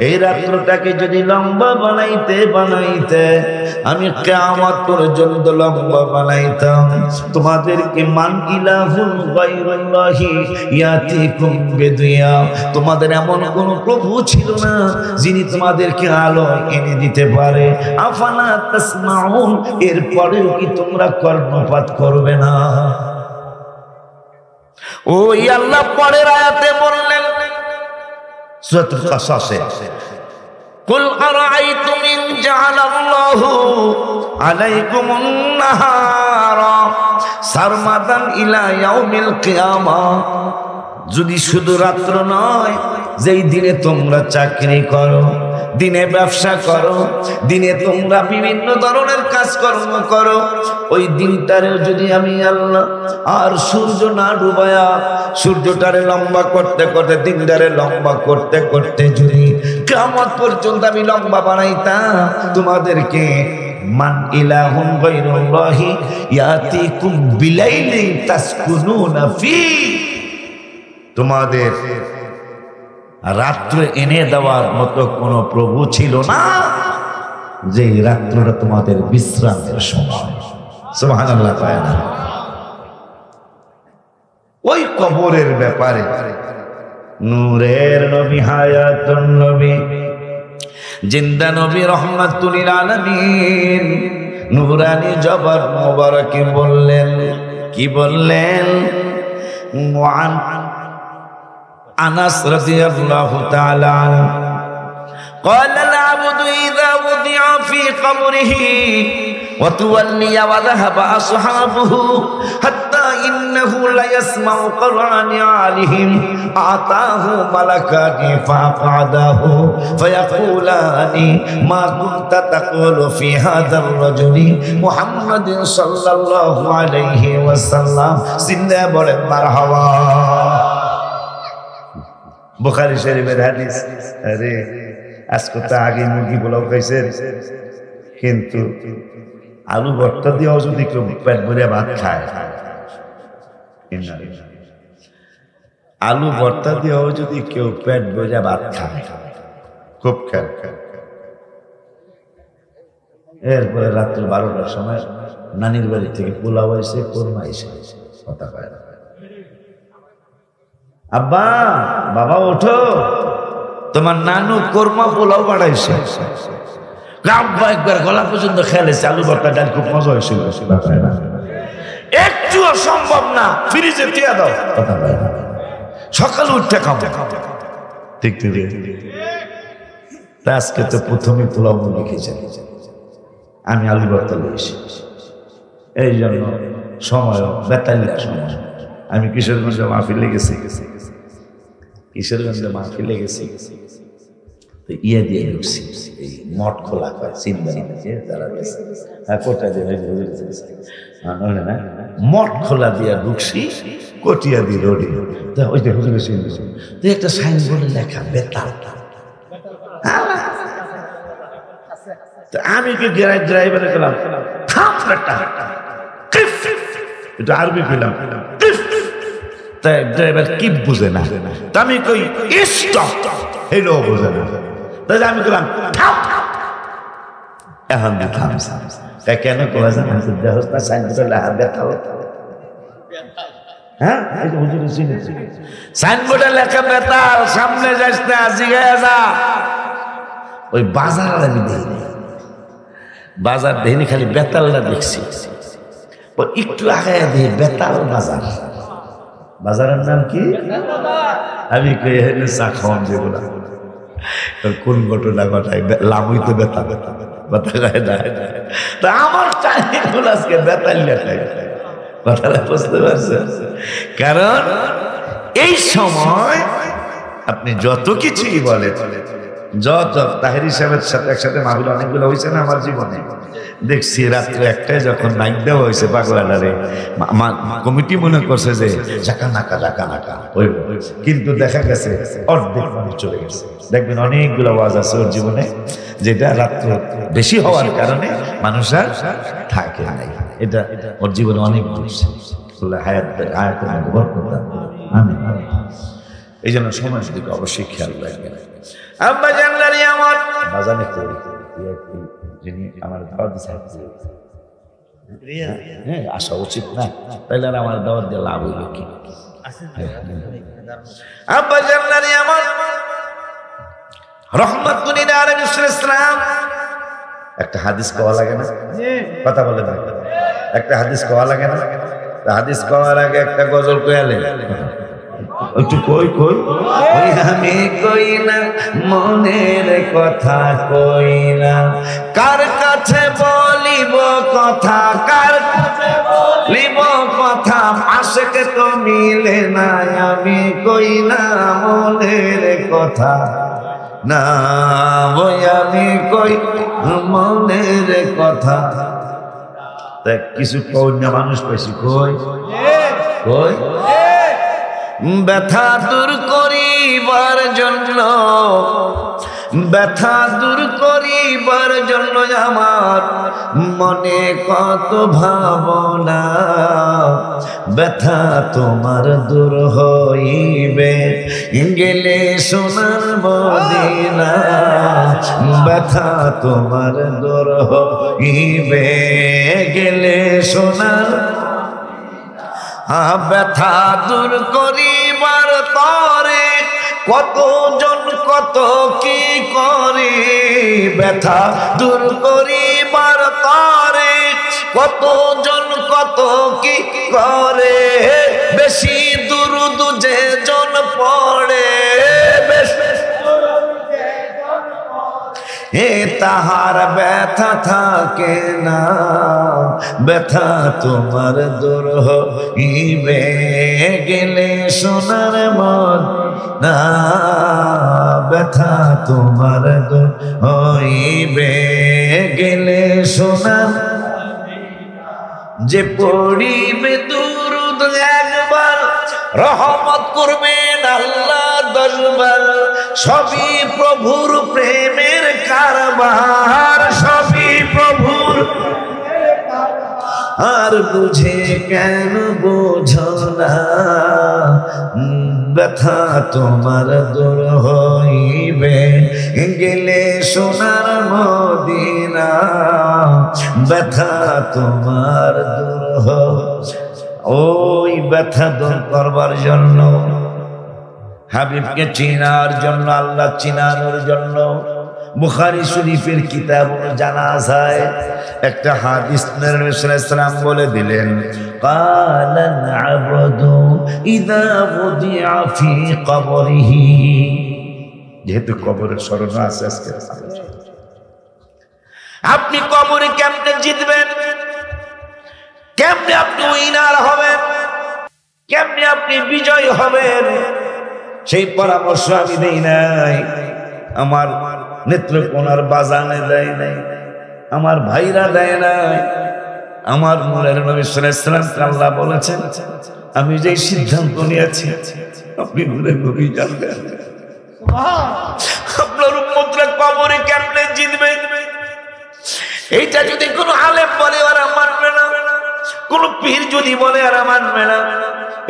এই রাত্রটাকে যদি লম্বা বানাইতে বানাইতে আমি কিয়ামত পর্যন্ত লম্বা বানাইতাম, তোমাদেরকে মান ইলাহুন গায়রুল্লাহি ইয়াতিকুম বিদিয়া, তোমাদের এমন কোন প্রভু ছিল না যিনি তোমাদেরকে আলো এনে দিতে পারে। আফালা তাসমাউন, এরপরেও কি তোমরা কর্ণপাত করবে না? ওই আল্লাহ পরের আয়াতে বললেন সূরাতুল কাসাসে, কুল আরাআইতুম ইন জাআলাল্লাহু আলাইকুমুন নাহারা সারমাদান ইলা ইয়াউমিল কিয়ামাহ, যদি শুধু রাত্র নয়, যেই দিনে তোমরা চাকরি করো, দিনে ব্যবসা করো, দিনে তোমরা বিভিন্ন ধরনের কাজকর্ম করো, ওই দিনটারেও যদি আমি আল্লাহ আর সূর্য না ডুবায়া সূর্যটারে লম্বা করতে করতে, দিনটারে লম্বা করতে করতে যদি কিয়ামত পর্যন্ত আমি লম্বা বানাইতাম, তোমাদেরকে মান ইলাহুন গায়রুল্লাহি ইয়াতিকুম বিলাইলি তাসকুনুনা ফি, তোমাদের রাত্র এনে দেওয়ার মতো কোন প্রভু ছিল না, যে রাত্রটা তোমাদের বিশ্রামের সময়। সুবহানাল্লাহ। ওই কবরের ব্যাপারে নূরের নবী, হায়াতুন নবী, জিন্দা নবী, রাহমাতুল লিল আলামিন, নূরানি জবর মুবারকে বললেন, কি বললেন? ওয়ান আনাস রাদিয়াল্লাহু তাআলা আনহু قال العبد إذا وضع في قبره وتولي وذهب أصحابه حتى إنه ليسمع قرعا عليهم أعطاه ملكان فأقعده فيقولان ما كنت تقول في هذا الرجل محمد صلى الله عليه وسلم زندہ بولے مرحبا। বুখারী শরীফের হাদিস। আরে আজকে তো আগে মুরগি পোলাও খাইছেন, কিন্তু আলু ভর্তা দিয়েও যদি কেউ পেট ভরে ভাত খায়, আলু ভর্তা দিয়েও যদি কেউ পেট ভরে ভাত খায়, খুব খেয়াল। এরপরে রাত্র 12টার সময় নানির বাড়ি থেকে পোলাও এসে, কোরমা এসে, কথা পায় না, আব্বা বাবা ওঠো, তোমার নানু কোরমা পোলাও বাড়াইছে। আব্বা একবার গলা পর্যন্ত খেলেছে, আলু ভর্তা ডাল খুব মজা হয়েছিল। একটুও সম্ভব না, ফ্রিজে দিয়ে দাও, কথা পায় না, সকালে উঠতে খাবো। ঠিক ঠিক। আজকে তো প্রথমে পোলাও মুরগি খেয়েছে, আমি আলু ভর্তা নিয়েছি। এই জন্য সময় 42 সময় আমি কিশোরগঞ্জে মাহফিলে গেছি, কিশোরগঞ্জে মাহফিলে গেছি, তো ইয়ে দিয়ে ঢুকছি, এই মঠ খোলা হয় চিন্তা তারা গেছে, কোটা দিয়ে না, মঠ খোলা দিয়া ঢুকছি, কটিয়া দিয়ে রোডে, ওই যে হুজুরে তো একটা সাইনবোর্ডে লেখা বেতাল, আমি কি ড্রাইভারে গেলাম এটা আরবি কইলাম, তাই ড্রাইভার কি বুঝে না, আমি কই স্টপ, এটাও বুঝে না, তাই আমি গেলাম এখন তাই কেন করা যায় না, ব্যবস্থা হ্যাঁ সাইনবোর্ডে লেখা বেতাল, সামনে যাস না, জিগায়া যা। ওই বাজার আমি দেখিনি, বাজার দেখিনি, খালি বেতালটা দেখছি। একটু আগে দিয়ে বেতাল বাজার, বাজারের নাম কি আমি চা খাওয়ান দেবো না, কোন ঘটনা ঘটায় লাভই তো বেতা বেতা কথা গায়ে যায়। তা আমার চাইনিগুলো আজকে বেতাল লেখায়, কথাটা বুঝতে পারছেন? কারণ এই সময় আপনি যত কিছুই বলেন, যত তাহেরি সাহেবের সাথে একসাথে মাহফিল অনেকগুলো হয়েছে না আমার জীবনে, দেখছি রাত্রে একটাই যখন নাইট দেওয়া হয়েছে পাগলাডারে, কমিটি মনে করছে যে জাকা নাকা জাকা নাকা ওই, কিন্তু দেখা গেছে অর্ধেক মানুষ চলে গেছে। দেখবেন অনেকগুলো আওয়াজ আছে ওর জীবনে যেটা রাত্রে বেশি হওয়ার কারণে মানুষ আর থাকে নাই। এটা ওর জীবনে অনেক ঘটছে। এই জন্য সমাজ দিকে অবশ্যই খেয়াল রাখবেন। আব্বা জানলারি আমার বাজানে করি যিনি আমার দাওয়াত দিচ্ছে, হ্যাঁ আসা উচিত না, তাইলে আর আমার দাওয়াত দিয়ে লাভ হইল কি? আব্বা জানলারি আমার রহমাতুল লিল আলামিন ইসলাম একটা হাদিস কওয়া লাগে না, কথা বলে না, একটা হাদিস কওয়া লাগে না, হাদিস কওয়ার আগে একটা গজল কয়ালে একটু কই কই ওই আমি কই না মনের কথা কই না, কার কাছে বলিব কথা, কার কাছে বলিব কথা, আশিক তো মিলে না, আমি কই না মনের কথা না, ওই আমি কই মনের কথা। তা কিছু কই না মানুষ পাইছি, কই কই ব্যথা দূর করিবার জন্য, ব্যথা দূর করিবার জন্য আমার মনে কত ভাবনা, ব্যথা তোমার দূর হইবে গেলে সোনার মদিনা, ব্যথা তোমার দূর হইবে গেলে সোনার, ব্যথা দূর করিবার তরে কতজন কত কি করে, ব্যথা দূর করিবার তরে কতজন কত কি করে, বেশি দুরুদ যে জন পড়ে, হে তাহার ব্যথা থাকে না, ব্যথা তোমার দূর হইবে গেলে সোনার মদিনা, ব্যথা তোমার দূর হইবে গেলে সোনার, যে পড়িবে দুরুদ একবার রহমত করবেন আল্লাহ 10 বার, সবই প্রভুর প্রেমের কারবার, সবই প্রভুর, আর বুঝে কেন বোঝো না, ব্যথা তোমার দূর হইবে গেলে সোনার মদিনা, ব্যথা তোমার দূর, ওই ব্যথা দূর করবার জন্য, হাবিবকে চিনার জন্য, আল্লাহ চিনানোর জন্য বুখারী শরীফের কিতাব জানাজায় একটা হাদিস নবী সাল্লাল্লাহু আলাইহি ওয়াসাল্লাম বলে দিলেন, কালান আবদু ইযা উদিআ ফি কবরিহি, যেহেতু কবরের স্মরণ আছে আজকে, আপনি কবরে কেমনে জিতবেন, কেমনে আপনি উইনার হবেন, কেমনে আপনি বিজয় হবেন, সেই পরামর্শ আমি দেই নাই, আমার নেত্রকোনার বাজানে দেয় নাই, আমার ভাইরা দেয় নাই, আমার নূরের নবী সাল্লাল্লাহু আলাইহি ওয়াসাল্লাম আল্লাহ বলেছেন, আমি যে সিদ্ধান্ত নিয়েছি আপনি নূরের নবী জানবেন। সুবহান, আপনার উম্মতরা কবরে কেমনে জিতবে, এইটা যদি কোনো আলেম বলে ওরা মানবে না, কোন পীর যদি বলে ওরা মানবে না।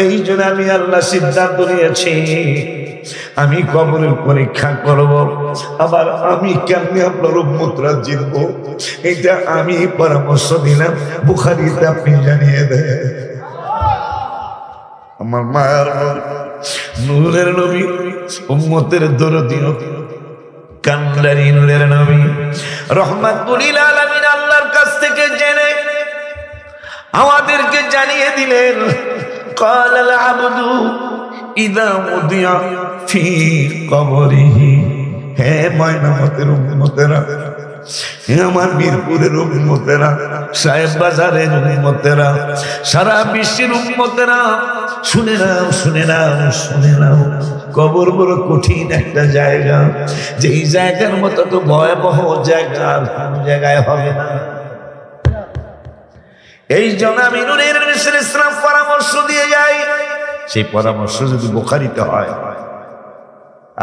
এই জন্য আমি আল্লাহ সিদ্ধান্ত নিয়েছি আমি কবরের পরীক্ষা করব, আবার আমি কেমনে আপনার উম্মতরা জিতবো এটা আমি পরামর্শ দিলাম। বুখারীতে আপনি জানিয়ে দেন। আমার মায়ের নূরের নবী, উম্মতের দরদী নবী, কান্ডারি নূরের নবী রহমাতুল লিল আলামিন আল্লাহর কাছ থেকে জেনে আমাদেরকে জানিয়ে দিলেন, قال العبد إذا وضع في قبره। হে ময়নামতের উম্মতেরা, হে আমার মিরপুরের উম্মতেরা, সাহেব বাজারের উম্মতেরা, সারা বিশ্বের উম্মতেরা, শুনে নাও শুনে নাও শুনে নাও। কবর বড় কঠিন একটা জায়গা, যেই জায়গার মতো তো ভয়াবহ জায়গা আর কোন জায়গায় হবে না। এই জন্য আমি নূরের নবী সাল্লাল্লাহু আলাইহি ওয়াসাল্লাম পরামর্শ দিয়ে যাই। সেই পরামর্শ যদি বুখারীতে হয়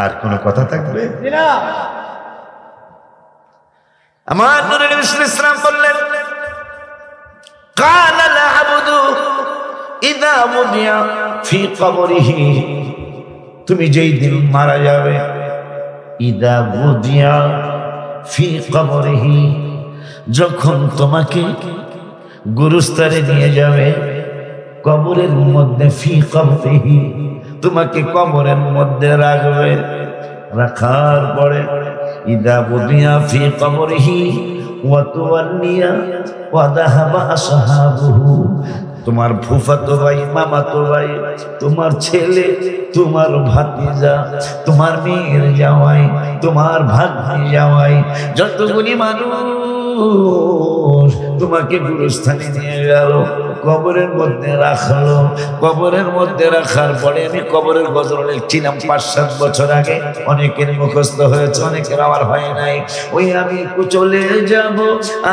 আর কোনো কথা থাকবে না। আমার নূরের নবী সাল্লাল্লাহু আলাইহি ওয়াসাল্লাম বললেন, قال العبد إذا وضع في قبره। তুমি যেই দিন মারা যাবে, إذا وضع في قبره, যখন তোমাকে গুরুস্থানে নিয়ে যাবে, কবরের মধ্যে ফি কবরিহি, তোমাকে কবরের মধ্যে রাখবে। রাখার পরে ইদা বুদিয়া ফি কবরিহি ওয়া তুওয়াল্লিয়া ওয়া যাহাবা আসহাবুহু, তোমার ফুফাতো ভাই, মামাতো ভাই, তোমার ছেলে, তোমার ভাতিজা, তোমার মেয়ের জামাই, তোমার ভাগ্নি জামাই, যতগুলি মানুষ তোমাকে গুরুস্থানে নিয়ে গেল, কবরের মধ্যে রাখলো। কবরের মধ্যে রাখার পরে আমি কবরের গজল লিখছিলাম ৫-৭ বছর আগে, অনেকের মুখস্থ হয়েছে, অনেকের আমার হয় নাই। ওই আমি চলে যাব,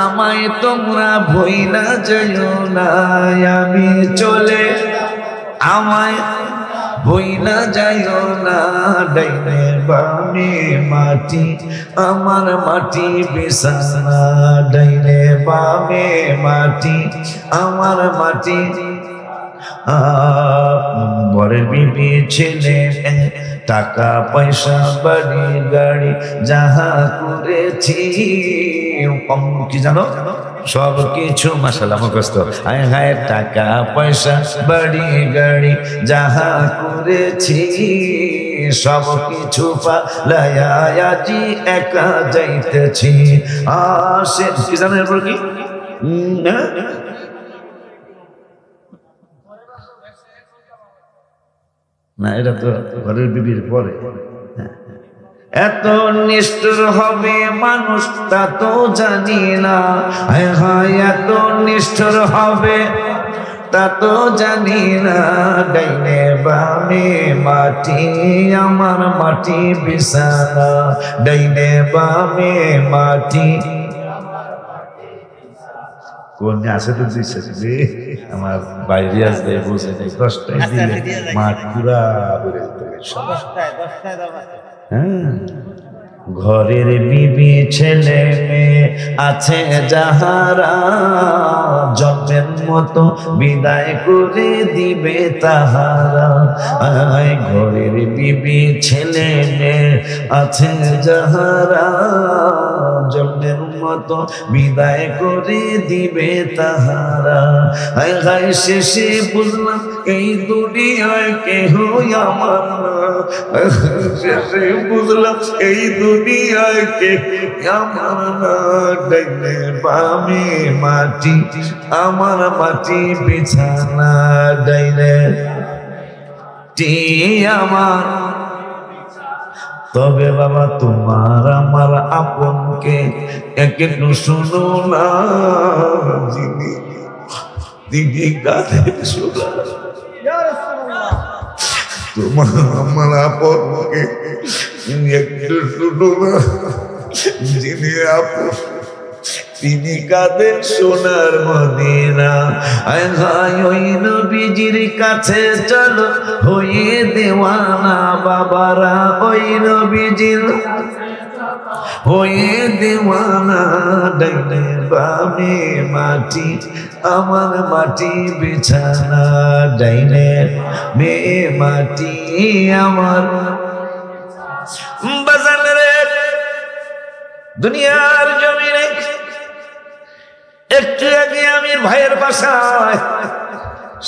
আমায় তোমরা ভুইলা যাইও না, আমি চলে আমায় ভুইলা যাইও না, ডাইনে বামে মাটি আমার মাটি বিছানা, ডাইনে বামে মাটি আমার মাটি। বরের বিবি ছেলে টাকা পয়সা বাড়ি গাড়ি যাহা করেছি, কি জানো সব কিছু মাশাআল্লাহ মুখস্থ। হায় হায় টাকা পয়সা বাড়ি গাড়ি যাহা করেছি, সব কিছু পালাইয়া আজি একা যাইতেছি। আসে কি জানো এরপর কি, না এটা তো ঘরের বিবির পরে। এত নিষ্ঠুর হবে মানুষ তা তো জানি না, হায় হায় এত নিষ্ঠুর হবে তা তো জানি না, ডাইনে বামে মাটি আমার মাটি বিছানা, ডাইনে বামে মাটি। কোন আছে তো দিচ্ছে আমার বাইরে আসবে বুঝে নেই, 10টায় দিলে মাঠ পুরা ভরে যেত। হ্যাঁ, ঘরের বিবি ছেলে মেয়ে আছে যাহারা, জন্মের মতো বিদায় করে দিবে তাহারা। ঘরের বিবি ছেলে মেয়ে আছে যাহারা, জন্মের মতো বিদায় করে দিবে তাহারা। হায় হায় শেষে বুঝলাম এই দুনিয়ায় কেহ আমার না, শেষে বুঝলাম এই দুনিয়ায় কেহ আমার না, ডাইনে বামে মাটি আমার মাটি বিছানা, ডাইনে টি আমার। তবে বাবা তোমার আমার আপনকে একটু শুনো না, যিনি দিদি গানে শোনা, তোমার আমার আপনকে একটু শুনো না, যিনি আপন তিনি কাঁদেন সোনার মদিনা। আয় হায় ওই নবীজির কাছে চলো হয়ে দেওয়ানা বাবারা, ওই নবীজির হয়ে দেওয়ানা ডাইনে বামে মাটি আমার মাটি বিছানা ডাইনে মে মাটি আমার বাজান রে দুনিয়ার জমিনে একটু আগে আমি ভাইয়ের বাসায়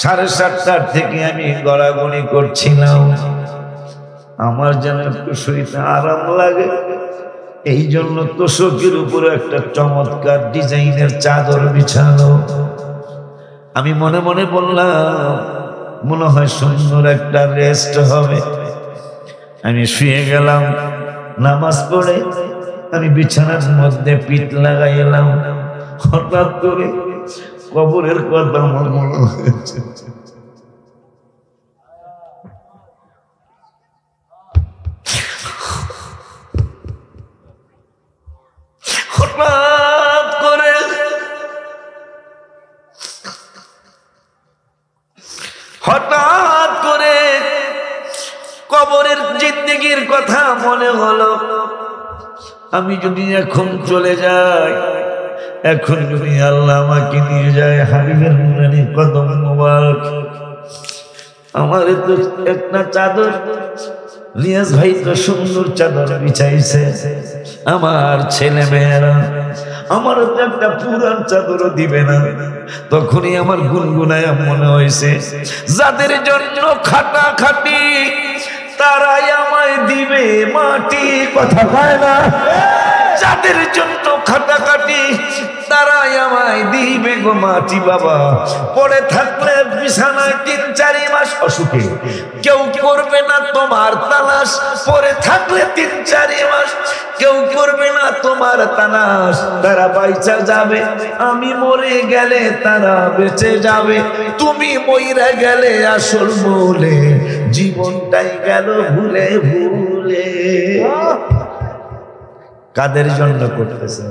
7:30টার থেকে আমি গড়াগড়ি করছিলাম আমার যেন একটু শরীরে আরাম লাগে এই জন্য তোষকের উপরে একটা চমৎকার ডিজাইনের চাদর বিছানো আমি মনে মনে বললাম মনে হয় সুন্দর একটা রেস্ট হবে আমি শুয়ে গেলাম নামাজ পড়ে আমি বিছানার মধ্যে পিঠ লাগাইলাম হঠাৎ করে কবরের কথা আমার মনে হয়েছে হঠাৎ করে কবরের জিন্দেগির কথা মনে হলো আমি যদি এখন চলে যাই এখন যদি আল্লাহ আমাকে নিয়ে যায় হাবিবের নুরানি কদম মোবারক আমার তো একটা চাদর রিয়াজ ভাই তো সুন্দর চাদর বিছাইছে আমার ছেলে মেয়েরা আমারও তো একটা পুরান চাদরও দিবে না তখনই আমার গুনগুনায় মনে হয়েছে যাদের জন্য খাটাখাটি তারাই আমায় দিবে মাটি কথা হয় না যাদের জন্য খাটাখাটি তারাই আমায় দিবে গো মাটি বাবা পড়ে থাকলে বিছানায় 3-4 মাস অসুখে কেউ করবে না তোমার তালাশ পড়ে থাকলে 3-4 মাস কেউ করবে না তোমার তালাশ তারা বাইচা যাবে আমি মরে গেলে তারা বেঁচে যাবে তুমি মইরা গেলে আসল বলে জীবনটাই গেল ভুলে ভুলে কাদের জন্য করতেছে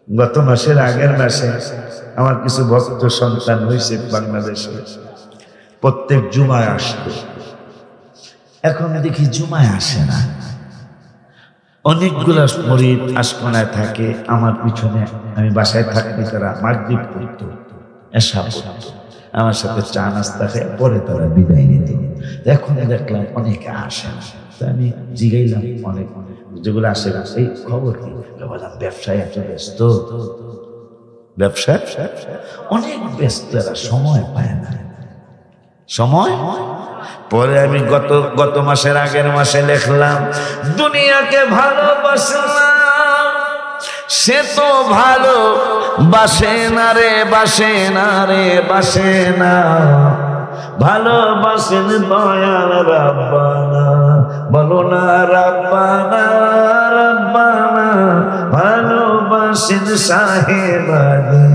গত মাসের আগের মাসে আমার কিছু ভক্ত সন্তান হয়েছে বাংলাদেশে প্রত্যেক জুমায় আসতো এখন দেখি জুমায় আসে না অনেকগুলা মরিদ আশকোনায় থাকে আমার পিছনে আমি বাসায় থাকতে তারা মাগরিব পড়তো এশা পড়তো আমার সাথে চা নাস্তা খেয়ে পরে তারা বিদায় নিত এখন দেখলাম অনেকে আসে না আমি জিগাইলাম অনেক যেগুলো আসে না সেই খবর কি বললাম ব্যবসায় এত ব্যস্ত ব্যবসা অনেক ব্যস্ত এরা সময় পায় না সময় পরে আমি গত মাসের আগের মাসে লিখলাম দুনিয়াকে ভালোবাসলাম সে তো ভালো বাসে না রে বাসে না রে বাসে না ভালোবাসেন দয়াল রাব্বানা বলো না রাব্বানা রাব্বানা ভালোবাসেন সাহেবানি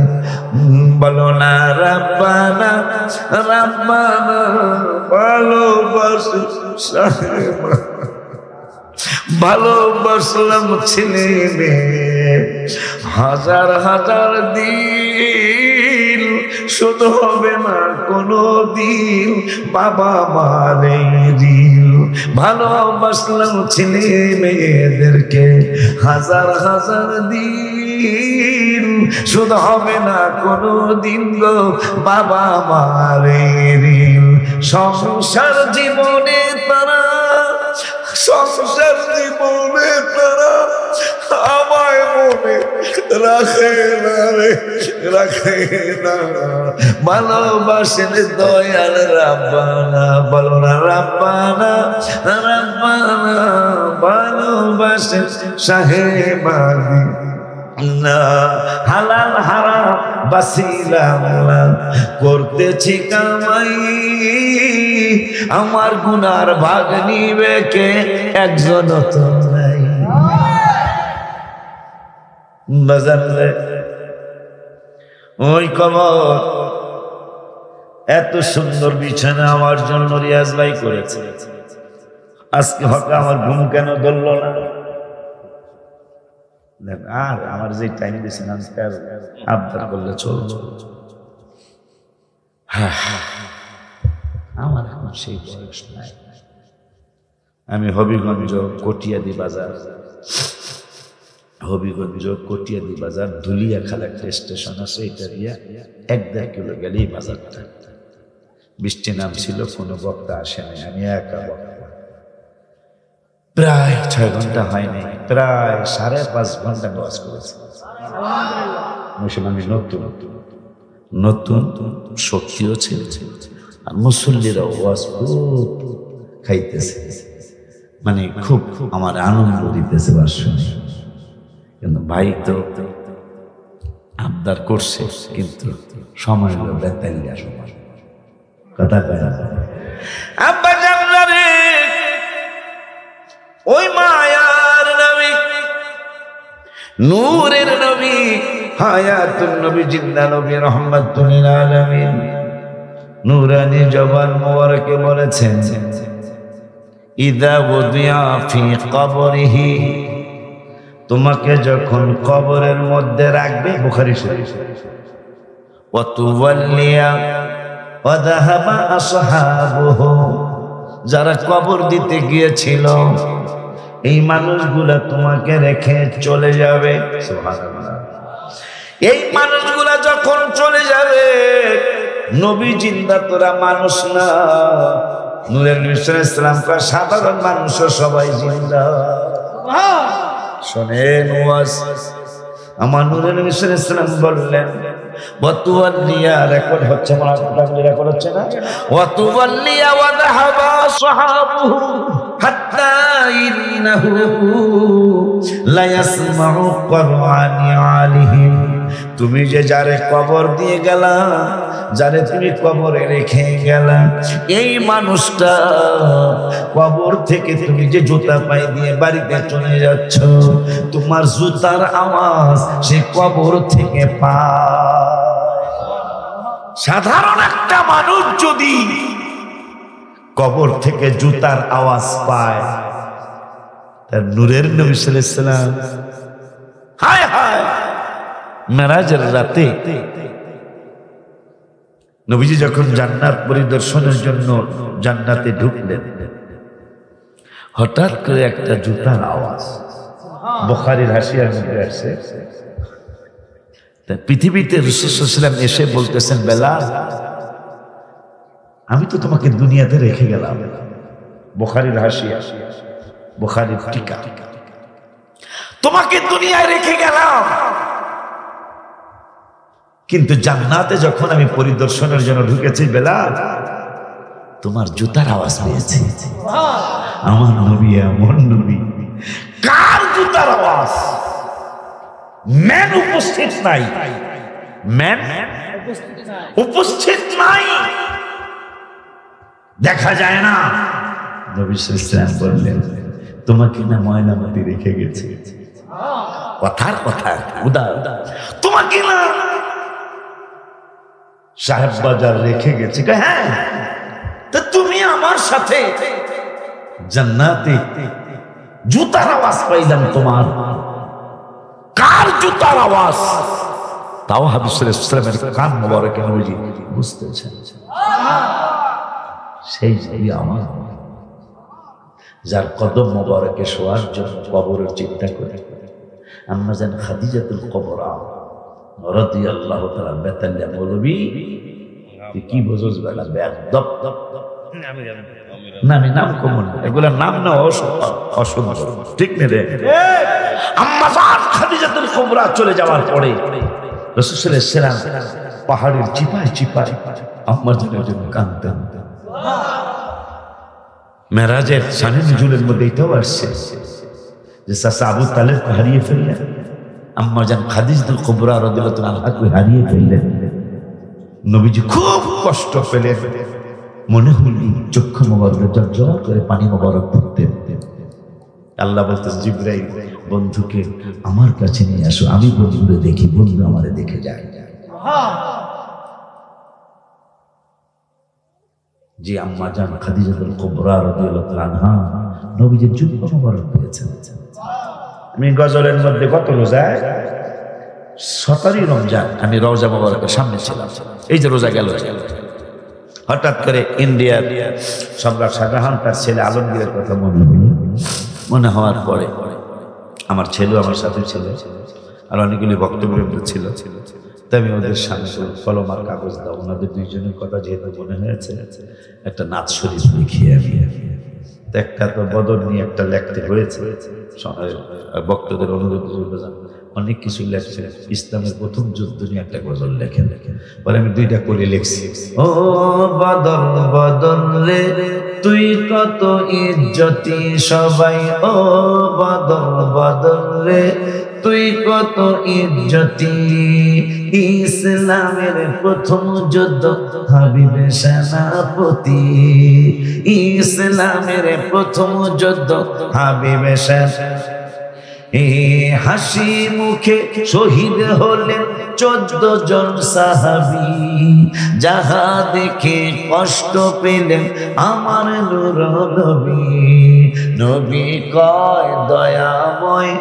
বলো না রাব্বানা রাব্বানা ভালোবাসেন সাহেবানি ভালোবাসলাম ছেলে মেয়ে হাজার হাজার দিন শুধু হবে না কোনো দিন বাবা মারে দিল ভালোবাসলাম ছেলে মেয়েদেরকে হাজার হাজার দিন শুধু হবে না কোনো দিন গো বাবা মারে দিল সংসার জীবনে তারা সংসার জীবনে তারা আমায় মনে রাখে না রে রাখে না ভালোবাসেন দয়াল রাব্বানা বলো না রাব্বানা রাব্বানা ভালোবাসেন সাহেবানি না হালাল হারাম বাসিলাম না করতেছি কামাই আমার গুনার ভাগ নিবে কে একজন তো নাই বাজারে ওই কবর এত সুন্দর বিছানা আমার জন্য রিয়াজ ভাই করেছে আজকে হঠাৎ আমার ঘুম কেন ধরল না আর আমার যে টাইম দিয়েছেন আজকে আবদার করলে চলবে আমার এখন সেই বয়স নাই আমি হবিগঞ্জ কটিয়াদি বাজার, হবিগঞ্জ কটিয়াদি বাজার ধুলিয়াখালা একটা স্টেশন আছে, এটা দিয়া 1-1.5 কিলো গেলেই বাজারটা। বৃষ্টি নামছিল, কোনো বক্তা আসে নাই, আমি একা বক্তা। প্রায় 6 ঘন্টা হয়নি, প্রায় 5.5 ঘন্টা ওয়াজ করেছি। মুসলমান নতুন শক্তিও ছিল, আর মুসল্লিরা ওয়াজ খুব খাইতেছে, মানে খুব আমার আনন্দ দিতেছে ওয়াজ শুনে। কিন্তু ভাই তো আবদার করছে, কিন্তু সময় হলো বেতালিয়া সময়, কথা কয় আব্বা জানলে ওই মায়ার নবী, নূরের নবী, হায়াতুন নবী, জিন্দা নবী, রহমাতুল লিল আলামিন, নূরানি জবান মোবারকে বলেছেন, ইদা ওদিয়া ফি কবরিহি, তোমাকে যখন কবরের মধ্যে রাখবে, বুখারী শরীফ, ওয়া তুওয়াল্লিয়া ওয়া যাহাবা আসহাবুহু, যারা কবর দিতে গিয়েছিল এই মানুষগুলা তোমাকে রেখে চলে যাবে। সুবহানাল্লাহ। এই মানুষগুলা যখন চলে যাবে, নবী জিন্দা, তোরা মানুষ না। নূরের নবী সাল্লাল্লাহু আলাইহি ওয়াসাল্লাম কা সাধারণ মানুষ সবাই জিন্দা। শোনেন ওয়াজ, আমার নূরের নবী সাল্লাল্লাহু আলাইহি ওয়াসাল্লাম বললেন, ওয়াতুওয়াল্লিয়া, রেকর্ড হচ্ছে, মোনাফিকগুলো রেকর্ড হচ্ছে না, ওয়াতুওয়াল্লিয়া ওয়া যাহাবা আসহাবুহু হাত্তা ইন্নাহু লা ইয়াসমাউ কুরআনি আলিহিম, তুমি যে যারে কবর দিয়ে গেলা, যারে তুমি কবরে রেখে গেলা, এই মানুষটা কবর থেকে তুমি যে জুতা পায়ে দিয়ে বাড়িতে চলে যাচ্ছ, তোমার জুতার আওয়াজ সে কবর থেকে পায়। সাধারণ একটা মানুষ যদি কবর থেকে জুতার আওয়াজ পায়, তার নূরের নবী সাল্লাল্লাহু আলাইহি ওয়াসাল্লাম, হায় হায়, মেরাজের রাতে নবীজি যখন জান্নাত পরিদর্শনের জন্য জান্নাতে ঢুকলেন, হঠাৎ করে একটা জুতার আওয়াজ, বুখারীর হাসিয়ার মধ্যে আসছে, পৃথিবীতে রাসূল সাল্লাল্লাহু আলাইহি ওয়াসাল্লাম এসে বলতেছেন, বেলাল, আমি তো তোমাকে দুনিয়াতে রেখে গেলাম। বুখারীর হাসিয়া, বুখারীর টিকা, তোমাকে দুনিয়ায় রেখে গেলাম, কিন্তু জান্নাতে যখন আমি পরিদর্শনের জন্য ঢুকেছি, বেলাল, তোমার জুতার আওয়াজ পেয়েছি। আমার নবী এমন নবী, কার জুতার আওয়াজ? ম্যান উপস্থিত নাই, ম্যান উপস্থিত নাই, দেখা যায় না। নবী সাল্লাল্লাহু আলাইহি ওয়াসাল্লাম বললেন, তোমাকে না ময়নামতি রেখে গেছে। কথার কথা উদার, তোমাকে না সাহেব বাজার রেখে গেছে। হ্যাঁ, তো তুমি আমার সাথে জান্নাতে জুতার আওয়াজ পাইলাম, তোমার কার জুতার আওয়াজ? তাও হাবিব সাল্লাল্লাহু আলাইহি ওয়াসাল্লামের কান মোবারকে নবীজি বুঝতেছেন, সেই নবী আমার, যার কদম মোবারকে শোয়ার জন্য কবরের চিন্তা করে আম্মা জান খাদিজাতুল কুবরা রাদিয়াল্লাহু তাআলা বেতালিয়া মৌলবী, তুই কি বুঝোস বেলা? বেয়াদব না, আমি নাম কম না, এগুলোর নাম না অসুন্দর, ঠিক নেই রে। আম্মা জান খাদিজাতুল কুবরা চলে যাওয়ার পরে রাসূল সাল্লাল্লাহু আলাইহি ওয়াসাল্লাম পাহাড়ের চিপায় চিপায় আম্মা জানের জন্য কাঁদতেন। মেরাজের শানে নুজুলের মধ্যে এটাও আসছে যে চাচা আবু তালেবকে হারিয়ে ফেললেন, আম্মা জান খাদিজাতুল কুবরা রাদিয়াল্লাহু আনহাকে হারিয়ে ফেললেন। নবীজি খুব কষ্ট পেলেন, মনে হল চক্ষু মোবারকে ঝরঝর করে পানি মোবারক পড়তেন। আল্লাহ বলতেন, জিবরাইল, বন্ধুকে আমার কাছে নিয়ে আসো, আমি বন্ধুরে দেখি, বন্ধু আমারে দেখে যায়। যে আম্মা জান খাদিজাতুল কুবরা রাদিয়াল্লাহু আনহা নবীজির জুব্বা মোবারক পেয়েছেন। আমি গজলের মধ্যে কত রোজায় 17 রমজান আমি রওজা মোবারকের সামনে ছিলাম, এই যে রোজা গেল, হঠাৎ করে ইন্ডিয়ার সম্রাট শাহজাহান তার ছেলে আলমগীরের কথা মনে হওয়ার পরে আমার ছেলেও আমার সাথে ছিল, আর অনেকগুলি বক্তব্য ছিল। তাই আমি ওদের সামনে কলম আর কাগজ দাও, ওনাদের দুইজনের কথা যেহেতু মনে হয়েছে একটা নাচ শরীফ লিখিয়ে আমি একটা তো বদর নিয়ে একটা লেখতে হয়েছে। বক্তদের অনুরোধ অনেক কিছু লেখছে, ইসলামের প্রথম যুদ্ধ নিয়ে একটা গজল লেখেন। পরে আমি দুইটা করে লিখছি। ও বদর বদর রে তুই কত ইজ্জতি সবাই, ও বদর বদর রে তুই কত ইজ্জতি, ইসলামের প্রথম যুদ্ধ হাবিবে সেনাপতি, ইসলামের প্রথম যুদ্ধ হাবিবে সেনাপতি। হাসি মুখে শহীদ হলেন 14 জন সাহাবী, যাহা দেখে কষ্ট পেলেন আমার নূর নবী। নবী কয় দয়াময়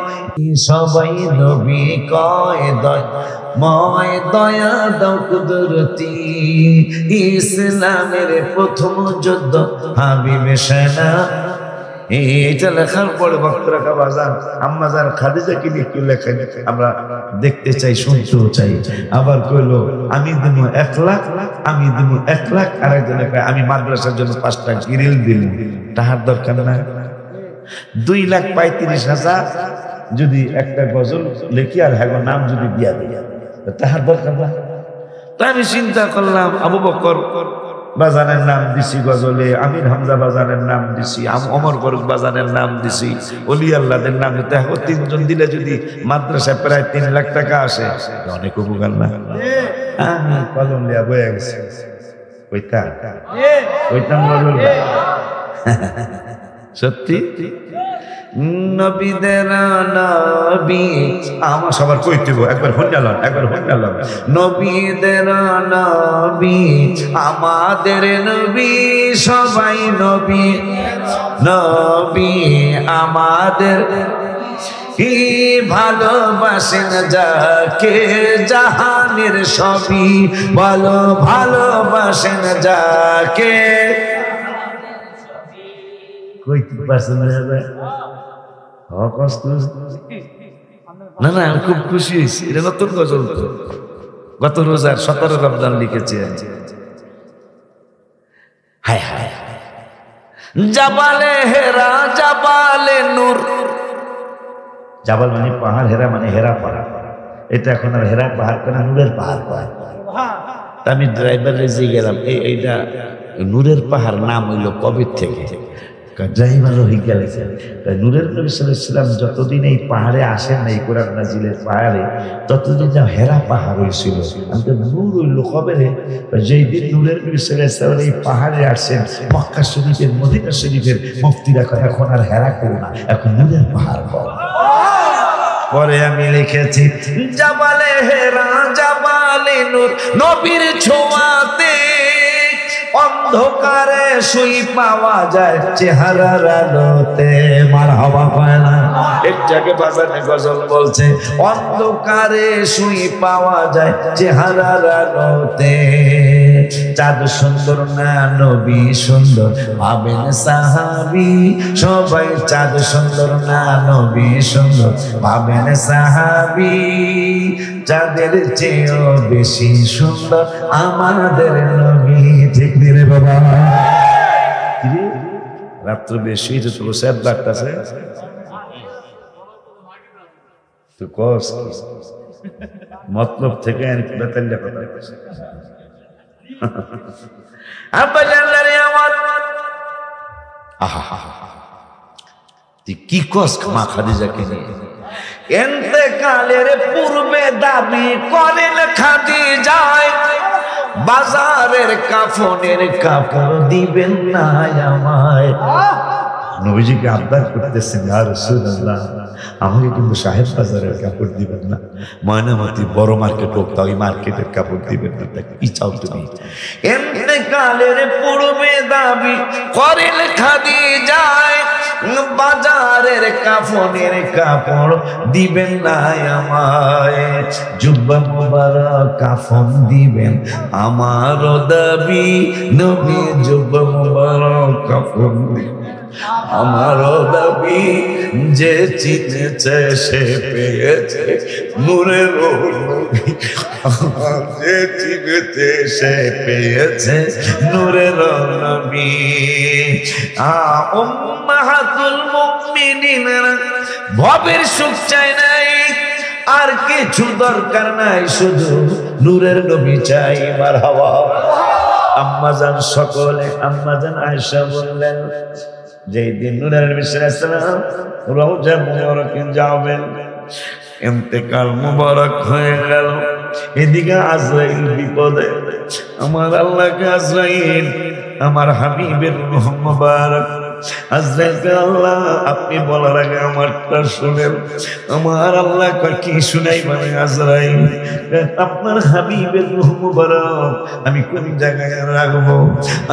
সবাই, নবী কয় দয়াময় দয়া দাও কুদরতি, ইসলামের প্রথম যুদ্ধ হাবিবে সেনা। এটা লেখার পরে ভক্তরা কাবাজান আম্মাজান খাদিজাকে নিয়ে একটু লেখেন, আমরা দেখতে চাই, শুনতেও চাই। আবার কইলো আমি দিব 1 লাখ, আমি দিব 1 লাখ। আরেকজনে কয় আমি মাদ্রাসার জন্য 5টা গ্রিল দিল, তাহার দরকার না। 2,35,000 যদি একটা গজল লেখি আর হ্যাঁ নাম যদি দিয়া দিই, তাহার দরকার না। তাই আমি চিন্তা করলাম আবু বকর বাজানের নাম দিছি গজলে, আমির হামজা বাজানের নাম দিছি, ওমর ফারুক বাজানের নাম দিছি, ওলি আল্লাহদের নাম দিতে হবে। 3 জন দিলে যদি মাদ্রাসায় প্রায় 3 লাখ টাকা আসে, অনেক উপকার না? আমি কলম লিয়া বয়ে গেছি, কইতাম গজল সত্যি। নবীদের নবী আমার সবার কইতে একবার হইলাম, একবার হইলাম। নবীদের নবী আমাদের নবী, সবাই নবী নবী আমাদের, কি ভালোবাসেন যাকে জাহানের সবই, বলো ভালোবাসেন যাকে। কইতে পারছেন না? না, আমি খুব খুশি হয়েছি। এটা নতুন গজল তো, গত রোজার 17 রমজান লিখেছি। হায় হায় জাবালে হেরা জাবালে নূর, জাবাল মানে পাহাড়, হেরা মানে হেরা পাহাড়। এটা এখন আর হেরা পাহাড় কেন, নূরের পাহাড় পাহাড়। আমি ড্রাইভার রেজে গেলাম, এইটা নূরের পাহাড় নাম হইল কবে থেকে? ড্রাইভার রোহিঙ্গা লেখে নূরের নবী সাল্লাল্লাহু আলাইহি ওয়াসাল্লাম যতদিন এই পাহাড়ে আসেন না, এই কোরআন নাজিলের পাহাড়ে, ততদিন যা হেরা পাহাড় হয়েছিল। আমি তো নূর হইল কবে রে? যেই দিন নূরের নবী সাল্লাল্লাহু আলাইহি ওয়াসাল্লাম এই পাহাড়ে আসছেন, মক্কা শরীফের মদিনা শরীফের মুফতিরা কয় এখন আর হেরা করো না, এখন নূরের পাহাড় কর। পরে আমি লিখেছি জাবালে হেরা জাবালে নূর, নবীর ছোঁয়াতে অন্ধকারে শুই পাওয়া যায় চেহারার আলোতে। মারহাবা কয় না? এক জায়গায় বাজারে গজল বলছে অন্ধকারে শুই পাওয়া যায় চেহারার আলোতে। চাঁদ সুন্দর না নবী সুন্দর ভাবেন সাহাবী, সবাই চাঁদ সুন্দর না নবী সুন্দর ভাবেন সাহাবী। চাঁদের চেয়েও বেশি সুন্দর আমাদের নবী। ঠিক রে বাবা? রাত্র বেশি তো স্যাদ লাগতেছে তো কস মতলব থেকে বেতাল্লা কথা কি কস মা খাদিজাকে নিয়ে ইন্তেকালের পূর্বে দাবি করেন খাদিজায়, বাজারের কাফনের কাপড় দিবেন না আমায়। নবীজিকে আবদার করতেছেন, ইয়া রাসূলুল্লাহ আমাকে কিন্তু সাহেব বাজারের কাপড় দিবেন না, ময়নামতি বড় মার্কেট হোক, ওই মার্কেটের কাপড় দিবেন না, কি চাও তুমি? ইন্তেকালের পূর্বে দাবি করেন খাদিজায়, বাজারের কাফনের কাপড় দিবেন না আমায়, জুব্বা মুবারক কাফন দিবেন আমারও দাবি, নবী জুব্বা মুবারক কাফন দিবেন আমারও দাবি, যে চিনেছে সে পেয়েছে নূরের নবী, যে চিনেছে সে পেয়েছে নূরের নবী। উম্মাহাতুল মুমিনিন ভবের সুখ চাই নাই, আর কিছু দরকার নাই, শুধু নূরের নবী চাই। মারহাবা। আম্মাজান সকলে, আম্মাজান আয়েশা বললেন, যেই দিন নূরের নবী সাল্লাল্লাহু আলাইহি ওয়াসাল্লাম রওজা মুবারকে যাবেন, ইন্তেকাল মুবারক হয়ে গেল, এদিকে আজরাইল বিপদে। আমার আল্লাহকে আজরাইল, আমার হাবিবের রূহ মুবারক আজরাইলকে, আল্লাহ আপনি বলার আগে আমারটা শুনেন। আমার আল্লাহ কি শুনাই, মানে আজরাইল আপনার হাবিবের রূহ মুবারক আমি কোন জায়গায় রাখবো?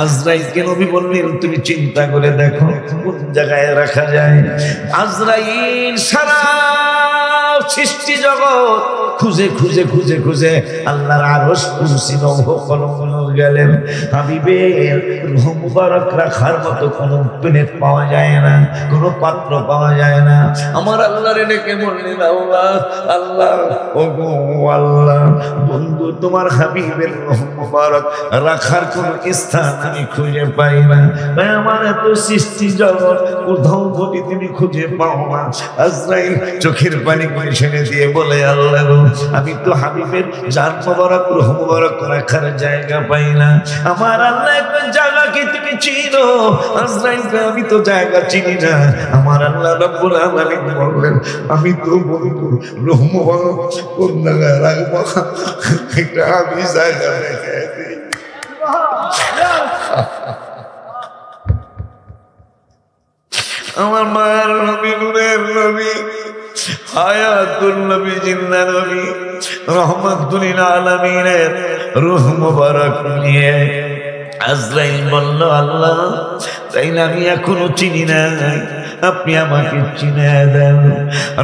আজরাইলকে নবী বললেন, তুমি চিন্তা করে দেখো কোন জায়গায় রাখা যায়। আজরাইল সারা সৃষ্টি জগৎ খুঁজে খুঁজে খুঁজে খুঁজে আল্লাহর আরশ কুরসি লৌহ কলম গেলেন, হাবিবের রূহ মুবারক রাখার মতো কোনো প্লেট পাওয়া যায় না, কোনো পাত্র পাওয়া যায় না। আমার আল্লাহর ডেকে বললেন, আল্লাহ আল্লাহ, ওগো আল্লাহ, বন্ধু তোমার হাবিবের রূহ মুবারক রাখার কোনো স্থান আমি খুঁজে পাই না। তাই আমার এত সৃষ্টি জগৎ কোথাও ঘটি তুমি খুঁজে পাও না। আজরাইল চোখের পানি ছেড়ে দিয়ে বলে, আল্লাহ গো, আমি তো হাবিবের জান মুবারক রূহ মুবারক রাখার জায়গা পাই না। আমার আল্লাহ একটা জায়গা কি তুমি চিনো? আজরাইলকে আমি তো জায়গা চিনি না। আমার আল্লাহ রাব্বুল আলামিন বললেন, আমি তো বলবো রূহ মুবারক কোন জায়গায় রাখবো, এটা আমি জায়গা রেখে দিই। আমার মায়ের নবী, নূরের নবী, হায়াতুল নবী, জিন্দা নবী, রহমাতুল আলামিনের রূহ মুবারক নিয়ে আজরাইল বলল, আল্লাহ তাইলে আমি এখনো চিনি না, আপনি আমাকে চিনে দেন।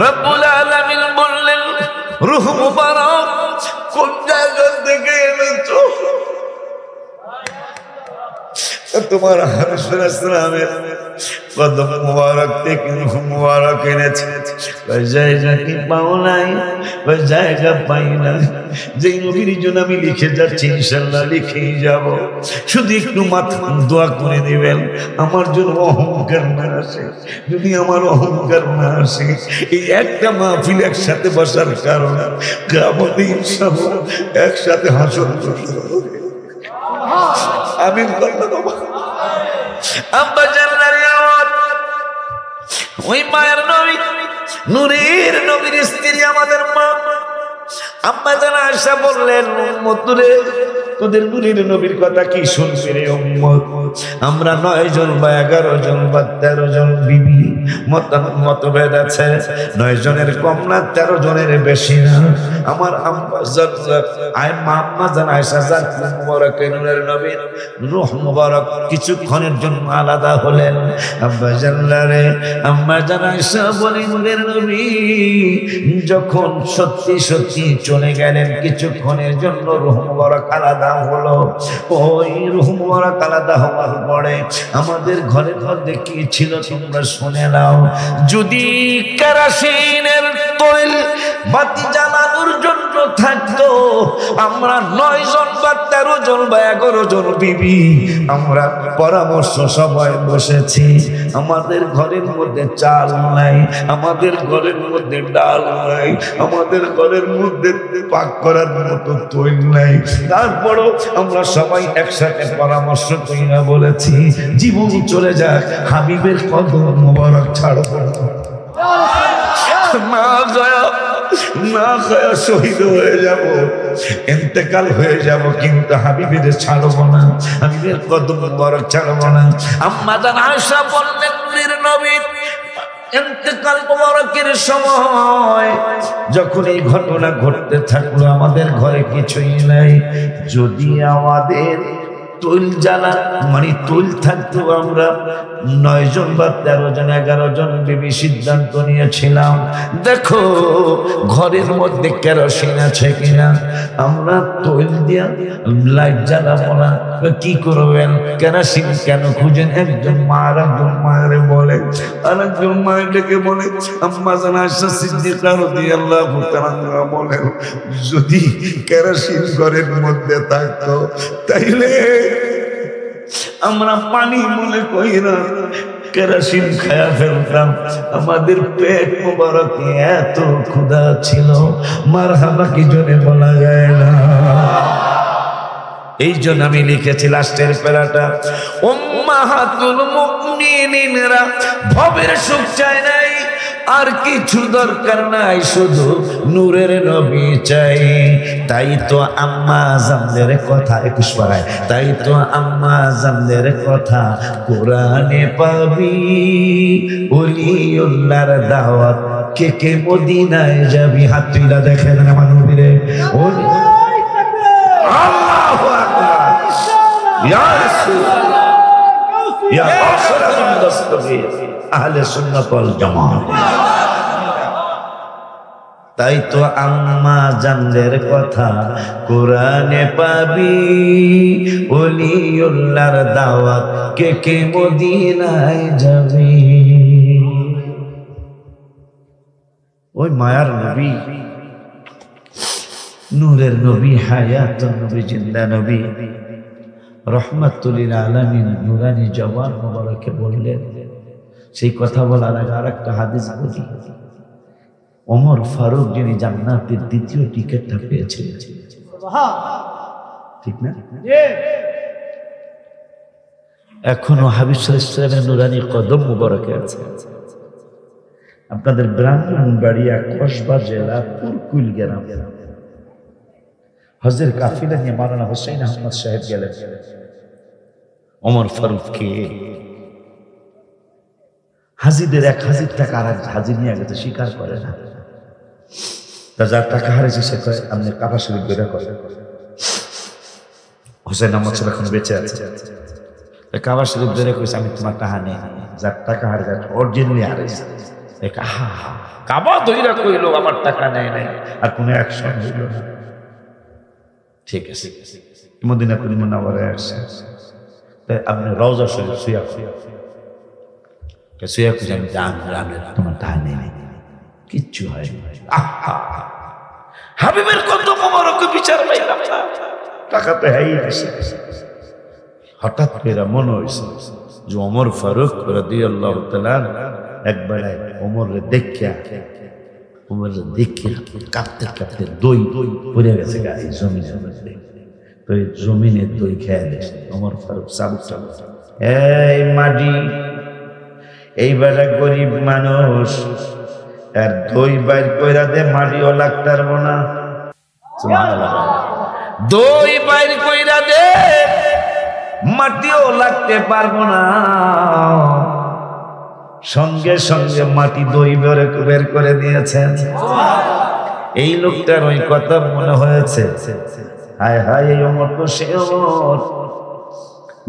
রব্বুল আলামিন বললেন, রূহ মুবারক কোন জায়গা থেকে এনেছো? তোমার হাবিব ইসলামের কদম মুবারক থেকে রূহ মুবারক এনেছে। ওই জায়গা কি পাও নাই? ওই জায়গা পাই না। যেই নবীর জন্য আমি লিখে যাচ্ছি, ইনশাআল্লাহ লিখেই যাব। শুধু একটু মাথা দোয়া করে দিবেন, আমার জন্য অহংকার না আসে। যদি আমার অহংকার না আসে, এই একটা মাহফিল একসাথে বসার কারণ কিয়ামতে ইনশাআল্লাহ একসাথে হাসর হবে। আমিন বলবো। আব্বা জান্নার ইয়াওয়াত, ওই মায়ের নবী, নূরের নবীর স্ত্রী আমাদের মা আম্মা জান আয়েশা বললেন, উম্মত রে, তোদের নূরের নবীর কথা কি শুনবি রে উম্মত? আমরা 9 জন বা 11 জন বা 13 জন বিবি, মতভেদ আছে। 9 জনের কম না, 13 জনের বেশি না। আমার আম্মা জান আয়েশা জান মুবারক নূরের নবীর রূহ মুবারক কিছুক্ষণের জন্য আলাদা হলেন। আব্বা জানলারে, আম্মা জান আয়েশা বলে, নূরের নবী যখন সত্যি সত্যি চলে গেলেন, কিছুক্ষণের জন্য রূহ মুবারক আলাদা হলো। ওই রূহ মুবারক আলাদা হওয়ার পরে আমাদের ঘরের মধ্যে কি ছিল তোমরা শুনে নাও। যদি কেরোসিনের তৈল বাতি জ্বালানোর জন্য থাকতো, আমরা 9 জন বা 13 জন বা 11 জন বিবি আমরা পরামর্শ সবাই বসেছি। আমাদের ঘরের মধ্যে চাল নাই, আমাদের ঘরের মধ্যে ডাল নাই, আমাদের ঘরের মধ্যে পাক করার মতো তৈল নাই। তারপরও আমরা সবাই একসাথে পরামর্শ কইরা বলেছি, জীবন চলে যাক, হাবিবের কদম মোবারক ছাড়বো না, না খায়া শহীদ হয়ে যাব, ইন্তেকাল হয়ে যাব, কিন্তু হাবিবের ছাড়বো না, হাবিবের কদম মোবারক ছাড়বো না। আম্মা জান আয়েশা বললেন, নূরের নবী ইন্তেকাল মোবারকের সময় যখন এই ঘটনা ঘটতে থাকলো, আমাদের ঘরে কিছুই নাই। যদি আমাদের তৈল জ্বালা মানে তৈল থাকতো, আমরা 9 জন বা 13 জন 11 জন বিবি সিদ্ধান্ত নিয়েছিলাম, দেখো ঘরের মধ্যে কেরোসিন আছে কিনা, আমরা তৈল দিয়া লাইট জ্বালাবো না। কি করবেন? কেরোসিন কেন খুঁজেন? একজন মা একজন মায়ের বলে, আর একজন মায়ের ডেকে বলে, আম্মা জান আয়েশা সিদ্দিকা রাদিয়াল্লাহু তাআলা বলেন, যদি কেরোসিন ঘরের মধ্যে থাকতো তাইলে আমরা পানি মনে কইরা কেরোসিন খায়া ফেলতাম। আমাদের পেট মোবারক এত ক্ষুধা ছিল, মারহাবা কি জনে বলা যায় না। এই জন্য আমি লিখেছি লাস্টের প্যারাটা, উম্মাহাতুল মুমিনিনরা ভবের সুখ চায় নাই, আর কিছু দরকার নাই, শুধু নূরের নবী চাই। তাই তো আম্মা জানদের কথা 21 পারায়, তাই তো আম্মা জানদের কথা কোরআনে পাবি, ওলিউল্লাহর দাওয়াত কে কে মদিনায় যাবি। হাত তুইলা দেখেন আমার নবীরে। আল্লাহু আকবার, ইয়া রাসূলুল্লাহ, ইয়া আশরাফুল মুস্তাফির আহলে সুন্নাত ওয়াল জামাত। তাই তো আম্মা জানদের কথা কোরআনে পাবি, ওলিউল্লাহর দাওয়াত কে কে মদিনায় যাবে। ওই মায়ার নবী, নূরের নবী, হায়াতুন নবী, জিন্দা নবী, রহমাতুল লিল আলামিন নূরানি জওয়ান মুবারকে বললেন। সেই কথা বলার আগে আরেকটা হাদিস বলি। ওমর ফারুক যিনি জান্নাতের দ্বিতীয় টিকেটটা পেয়েছিলেন, ঠিক না? এখনো হাবিব সাল্লাল্লাহু আলাইহি ওয়াসাল্লামের নূরানি কদম মুবারকে আছে। আপনাদের ব্রাহ্মণবাড়িয়া কসবা জেলা পুরকুল গ্রাম হজের কাফিলা নিয়ে মাওলানা হুসাইন আহমদ সাহেব গেলেন। ওমর ফারুককে হাজিদের 1000 টাকা আর হাজি নিয়ে গেছে, স্বীকার করে না। তা যার টাকা হারিয়েছে সে কয় আপনি কাবা শরীফ বেরা করে। হুসাইন আহমদ সাহেব এখন বেঁচে আছে, কাবা শরীফ বেরা করেছে আমি তোমার টাকা নেই। যার টাকা হারিয়েছে অরিজিনালি হারিয়েছে, কাবা ধইরা কইলো আমার টাকা নেই নাই, আর কোনো অ্যাকশন হইল না। ঠিক আছে, মদিনাতুল মুনাওয়ারায় আসছে, তাই আপনি রওজা শরীফ শুয়া খুঁজে আমি তোমার টাকা নেই, কিচ্ছু হয় হাবিবের কত মোবারক বিচার পাইলাম না, টাকা তো হ্যাঁ গেছে। হঠাৎ করে মনে হয়েছে যে ওমর ফারুক রাদিয়াল্লাহু তাআলা একবার ওমরে দেখিয়া কাঁপতে কাঁপতে দই পড়ে গেছে গায়ে জমিনের মধ্যে। তো এই জমিনের দই খেয়ে গেছে ওমর ফারুক চাবুক চাবুক, এই মাটি, এইবার গরিব মানুষ আর দই বাইর কইরা দে, মাটিও লাগতার না, দই বাইর কইরা দে, মাটিও লাগতে পারবো না। সঙ্গে সঙ্গে মাটি দই বের করে দিয়েছেন। এই লোকটার ওই কথা মনে হয়েছে, হায় হায় এই ওমর তো সে ওমর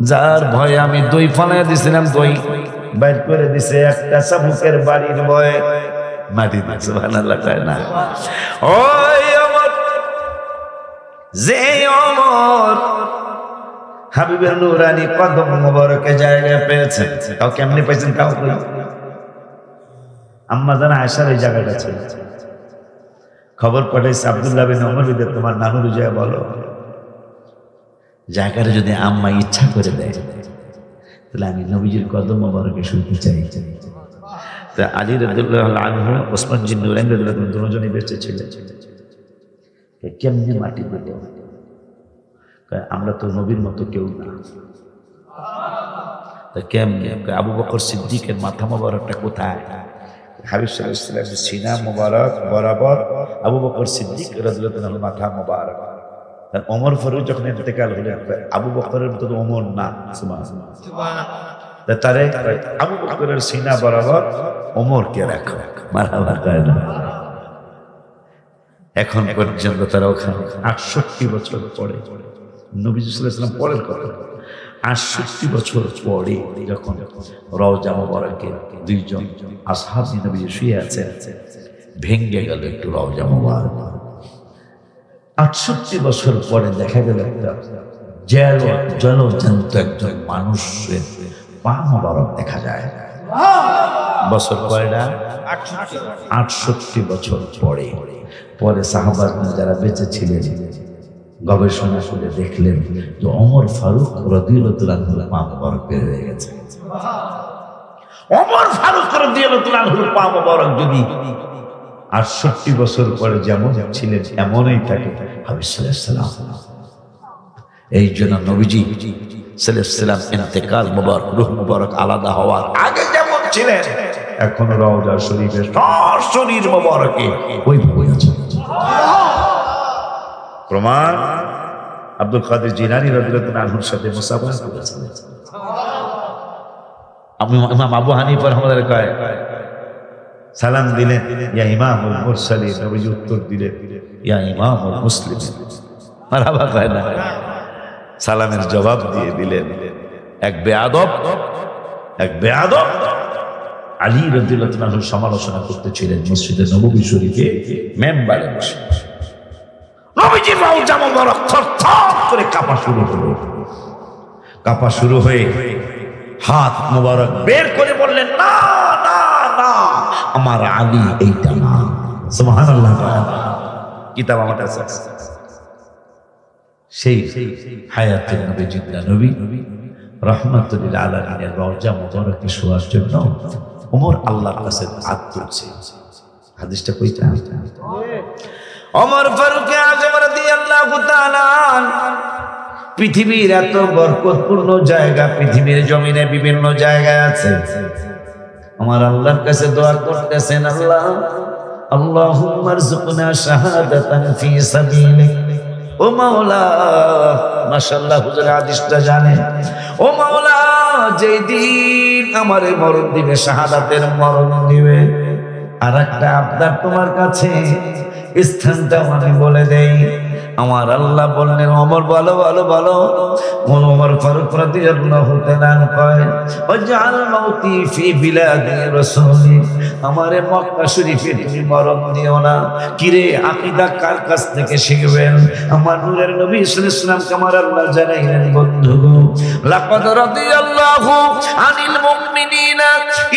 যার ভয়ে আমি দই ফালাই দিছিলাম, দই বাইর করে দিছে একটা চাবুকের বাড়ির ভয়ে। মাটি দিচ্ছে, সুবহানাল্লাহ তাই না? ওই ওমর, যে ওমর হাবিবের নূরানি কদম মোবারকে জায়গা পেয়েছেন, তাও কেমনে পেয়েছেন? কাউ আম্মা জান আয়েশার ওই জায়গাটা ছিল। খবর পাঠাইছে আব্দুল্লাহ বিন ওমর, তোমার নানুর যায় বলো জায়গাটা যদি আম্মা ইচ্ছা করে দেয় তাহলে আমি নবীজির কদম মোবারকে শুনতে চাই। তা আলী রাদিয়াল্লাহু আনহু, ওসমান জিন নুরাইন রাদিয়াল্লাহু আনহু দুজনেই বেঁচে ছিলেন। কেমনে মাটি দিল? আমরা তো নবীর মতো কেউ না। তা কেমনে? আবু বকর সিদ্দিকের মাথা মোবারকটা কোথায়? হাবিব সাল্লাল্লাহু আলাইহি ওয়াসাল্লামের সিনা মোবারক বরাবর আবু বকর সিদ্দিক রাদিয়াল্লাহু আনহু মাথা মোবারক। আর ওমর ফারুক যখন ইন্তেকাল হলেন, আবু বকরের মতো ওমর না, সুবহানাল্লাহ, তারে আবু বকরের সিনা বরাবর ওমরকে রাখো, মারহাবা কয় না। এখন পর্যন্ত তারা ওখানে 68 বছর পরে, নবী সাল্লাল্লাহু আলাইহি ওয়াসাল্লাম পরের কথা, 68 বছর পরে যখন রওজা মুবারকে দুইজন আসহাবী নবী শুয়ে আছেন, ভেঙে গেল একটু রওজা মুবারক। 68 বছর পরে দেখা গেল একটা জলজ্যান্ত একজন মানুষের পা মুবারক দেখা যায়। বছর কয়টা? 68 বছর পরে। পরে সাহাবাগণ যারা বেঁচে ছিলেন গবেষণা করে দেখলেন যে ওমর ফারুক রাদিয়াল্লাহু আনহুর পা মুবারক বের হয়ে গেছে। ওমর ফারুক রাদিয়াল্লাহু আনহুর পা মুবারক যদি 68 বছর পরে যেমন ছিলেন এমনই থাকে হাবিব সাল্লাল্লাহু আলাইহি ওয়াসাল্লাম। এই জন্য নবীজি সাল্লাল্লাহু আলাইহি ওয়াসাল্লাম ইন্তেকাল মুবারক, রূহ মুবারক আলাদা হওয়ার আগে যেমন ছিলেন এখন রওজা শরীফে শরীর মুবারকে ওইভাবে আছে। প্রমাণ আব্দুল কাদের জিলানী রাদিয়াল্লাহু আনহুর সাথে মুসাফা করেছেন। ইমাম আবু হানিফা রাহমাতুল্লাহ কয় সালাম দিলেন ইয়া ইমামুল মুরসালিন, নবীজি উত্তর দিলেন ইয়া ইমামুল মুসলিমিন। মারহাবা কয় না, সালামের জবাব দিয়ে দিলেন। এক বেয়াদব আলী রাদিয়াল্লাহু আনহু সমালোচনা করতেছিলেন মসজিদে নববী শরীফে মেম্বারে বসে। নবীজি রওজা মুবারক থরথর করে কাঁপা শুরু হয়ে হাত মুবারক বের করে বললেন না না না, আমার আলী এইটা না। সুবহানাল্লাহ। কিতাব আমার কাছে সেই হায়াতুন নবী জিন্দা নবী রাহমাতুল লিল আলামিনের রওজা মুবারকে শোয়ার জন্য ওমর আল্লাহর কাছে হাত তুলছে। হাদিসটা কইটা ওমর ফারুক আযম রাদিয়াল্লাহু তাআলা পৃথিবীর এত বরকতপূর্ণ জায়গা, পৃথিবীর জমিনে বিভিন্ন জায়গায় আছে। আমার আল্লাহর কাছে দোয়া করতেছেন, আল্লাহ আল্লাহুম্মা রযুকনা শাহাদাতান ফি সাবিলিক। ও মাওলা, মাশাআল্লাহ হুজুর হাদিসটা জানেন। ও মাওলা, যেই দিন আমারে মরণ দিবে, শাহাদাতের মরণ দিবে, আর একটা আবদার তোমার কাছে, স্থানটা আমি বলে দেই। আমার আল্লাহ বললেন ওমর বলো বলো বলো। ওমর ফারুক রাদিয়াল্লাহু তাআলা কয় ওয়াজআল মাউতি ফি বিলাদি রাসূলি, আমারে মক্কা শরীফে তুমি মরণ দিও না। কিরে আকীদা কার কাছ থেকে শিখবেন? আমার নূরের নবী সাল্লাল্লাহু আলাইহি ওয়াসাল্লাম আমার আল্লাহ জানাইলেন, বন্ধুগণ লাকাদ রাদিয়াল্লাহু আনিল মুমিনিনা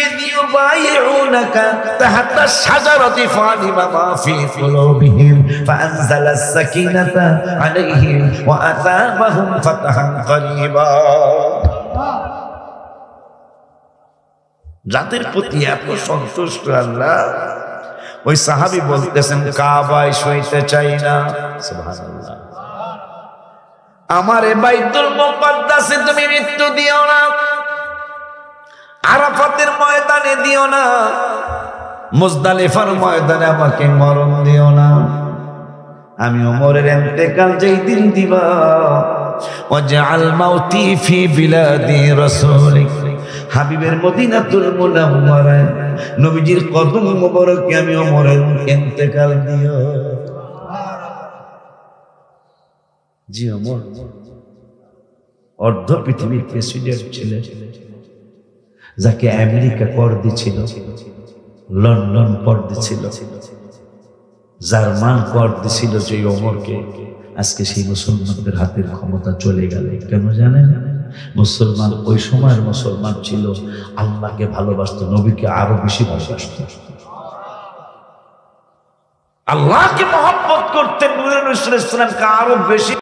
ইয ইউবাইউনাকা তাহতা শাজারাতি ফালিমা মা ফি কুলুবিহিম ফাআনজালাস সাকিনাতা আলাইহিম ওয়া আতাবাহুম ফাতহান করিবা। যাদের প্রতি এত সন্তুষ্ট আল্লাহ, ওই সাহাবী বলতেছেন কাবায় শুইতে চাই না। সুবহানাল্লাহ। আমারে বাইতুল মুকাদ্দাসে তুমি মৃত্যু দিও না, আরাফাতের ময়দানে দিও না, মুজদালিফার ময়দানে আমাকে মরণ দিও না। আমি ওমরের ইন্তেকাল যেই দিন দিবা, ওয়াজআল মাউতি ফি বিলাদি রাসূলিক, হাবিবের মদিনাতুল মুনাওয়ারায় নবীজির কদম মোবারকে আমি ওমরের ইন্তেকাল দিও। জি ওমর অর্ধ পৃথিবীর প্রেসিডেন্ট ছিলেন, যাকে আমেরিকা কর দিছিল, লন্ডন কর দিছিল, জার্মান কর দিছিল, যে ওমরকে আজকে সেই মুসলমানদের হাতের ক্ষমতা চলে গেল। কেন জানেন? মুসলমান ওই সময়ের মুসলমান ছিল আল্লাহকে ভালোবাসতো, নবীকে আরো বেশি ভালোবাসতো, আল্লাহকে মহব্বত করতেন, নূরে নূর সাল্লাল্লাহু আলাইহি ওয়াসাল্লামকে আরো বেশি।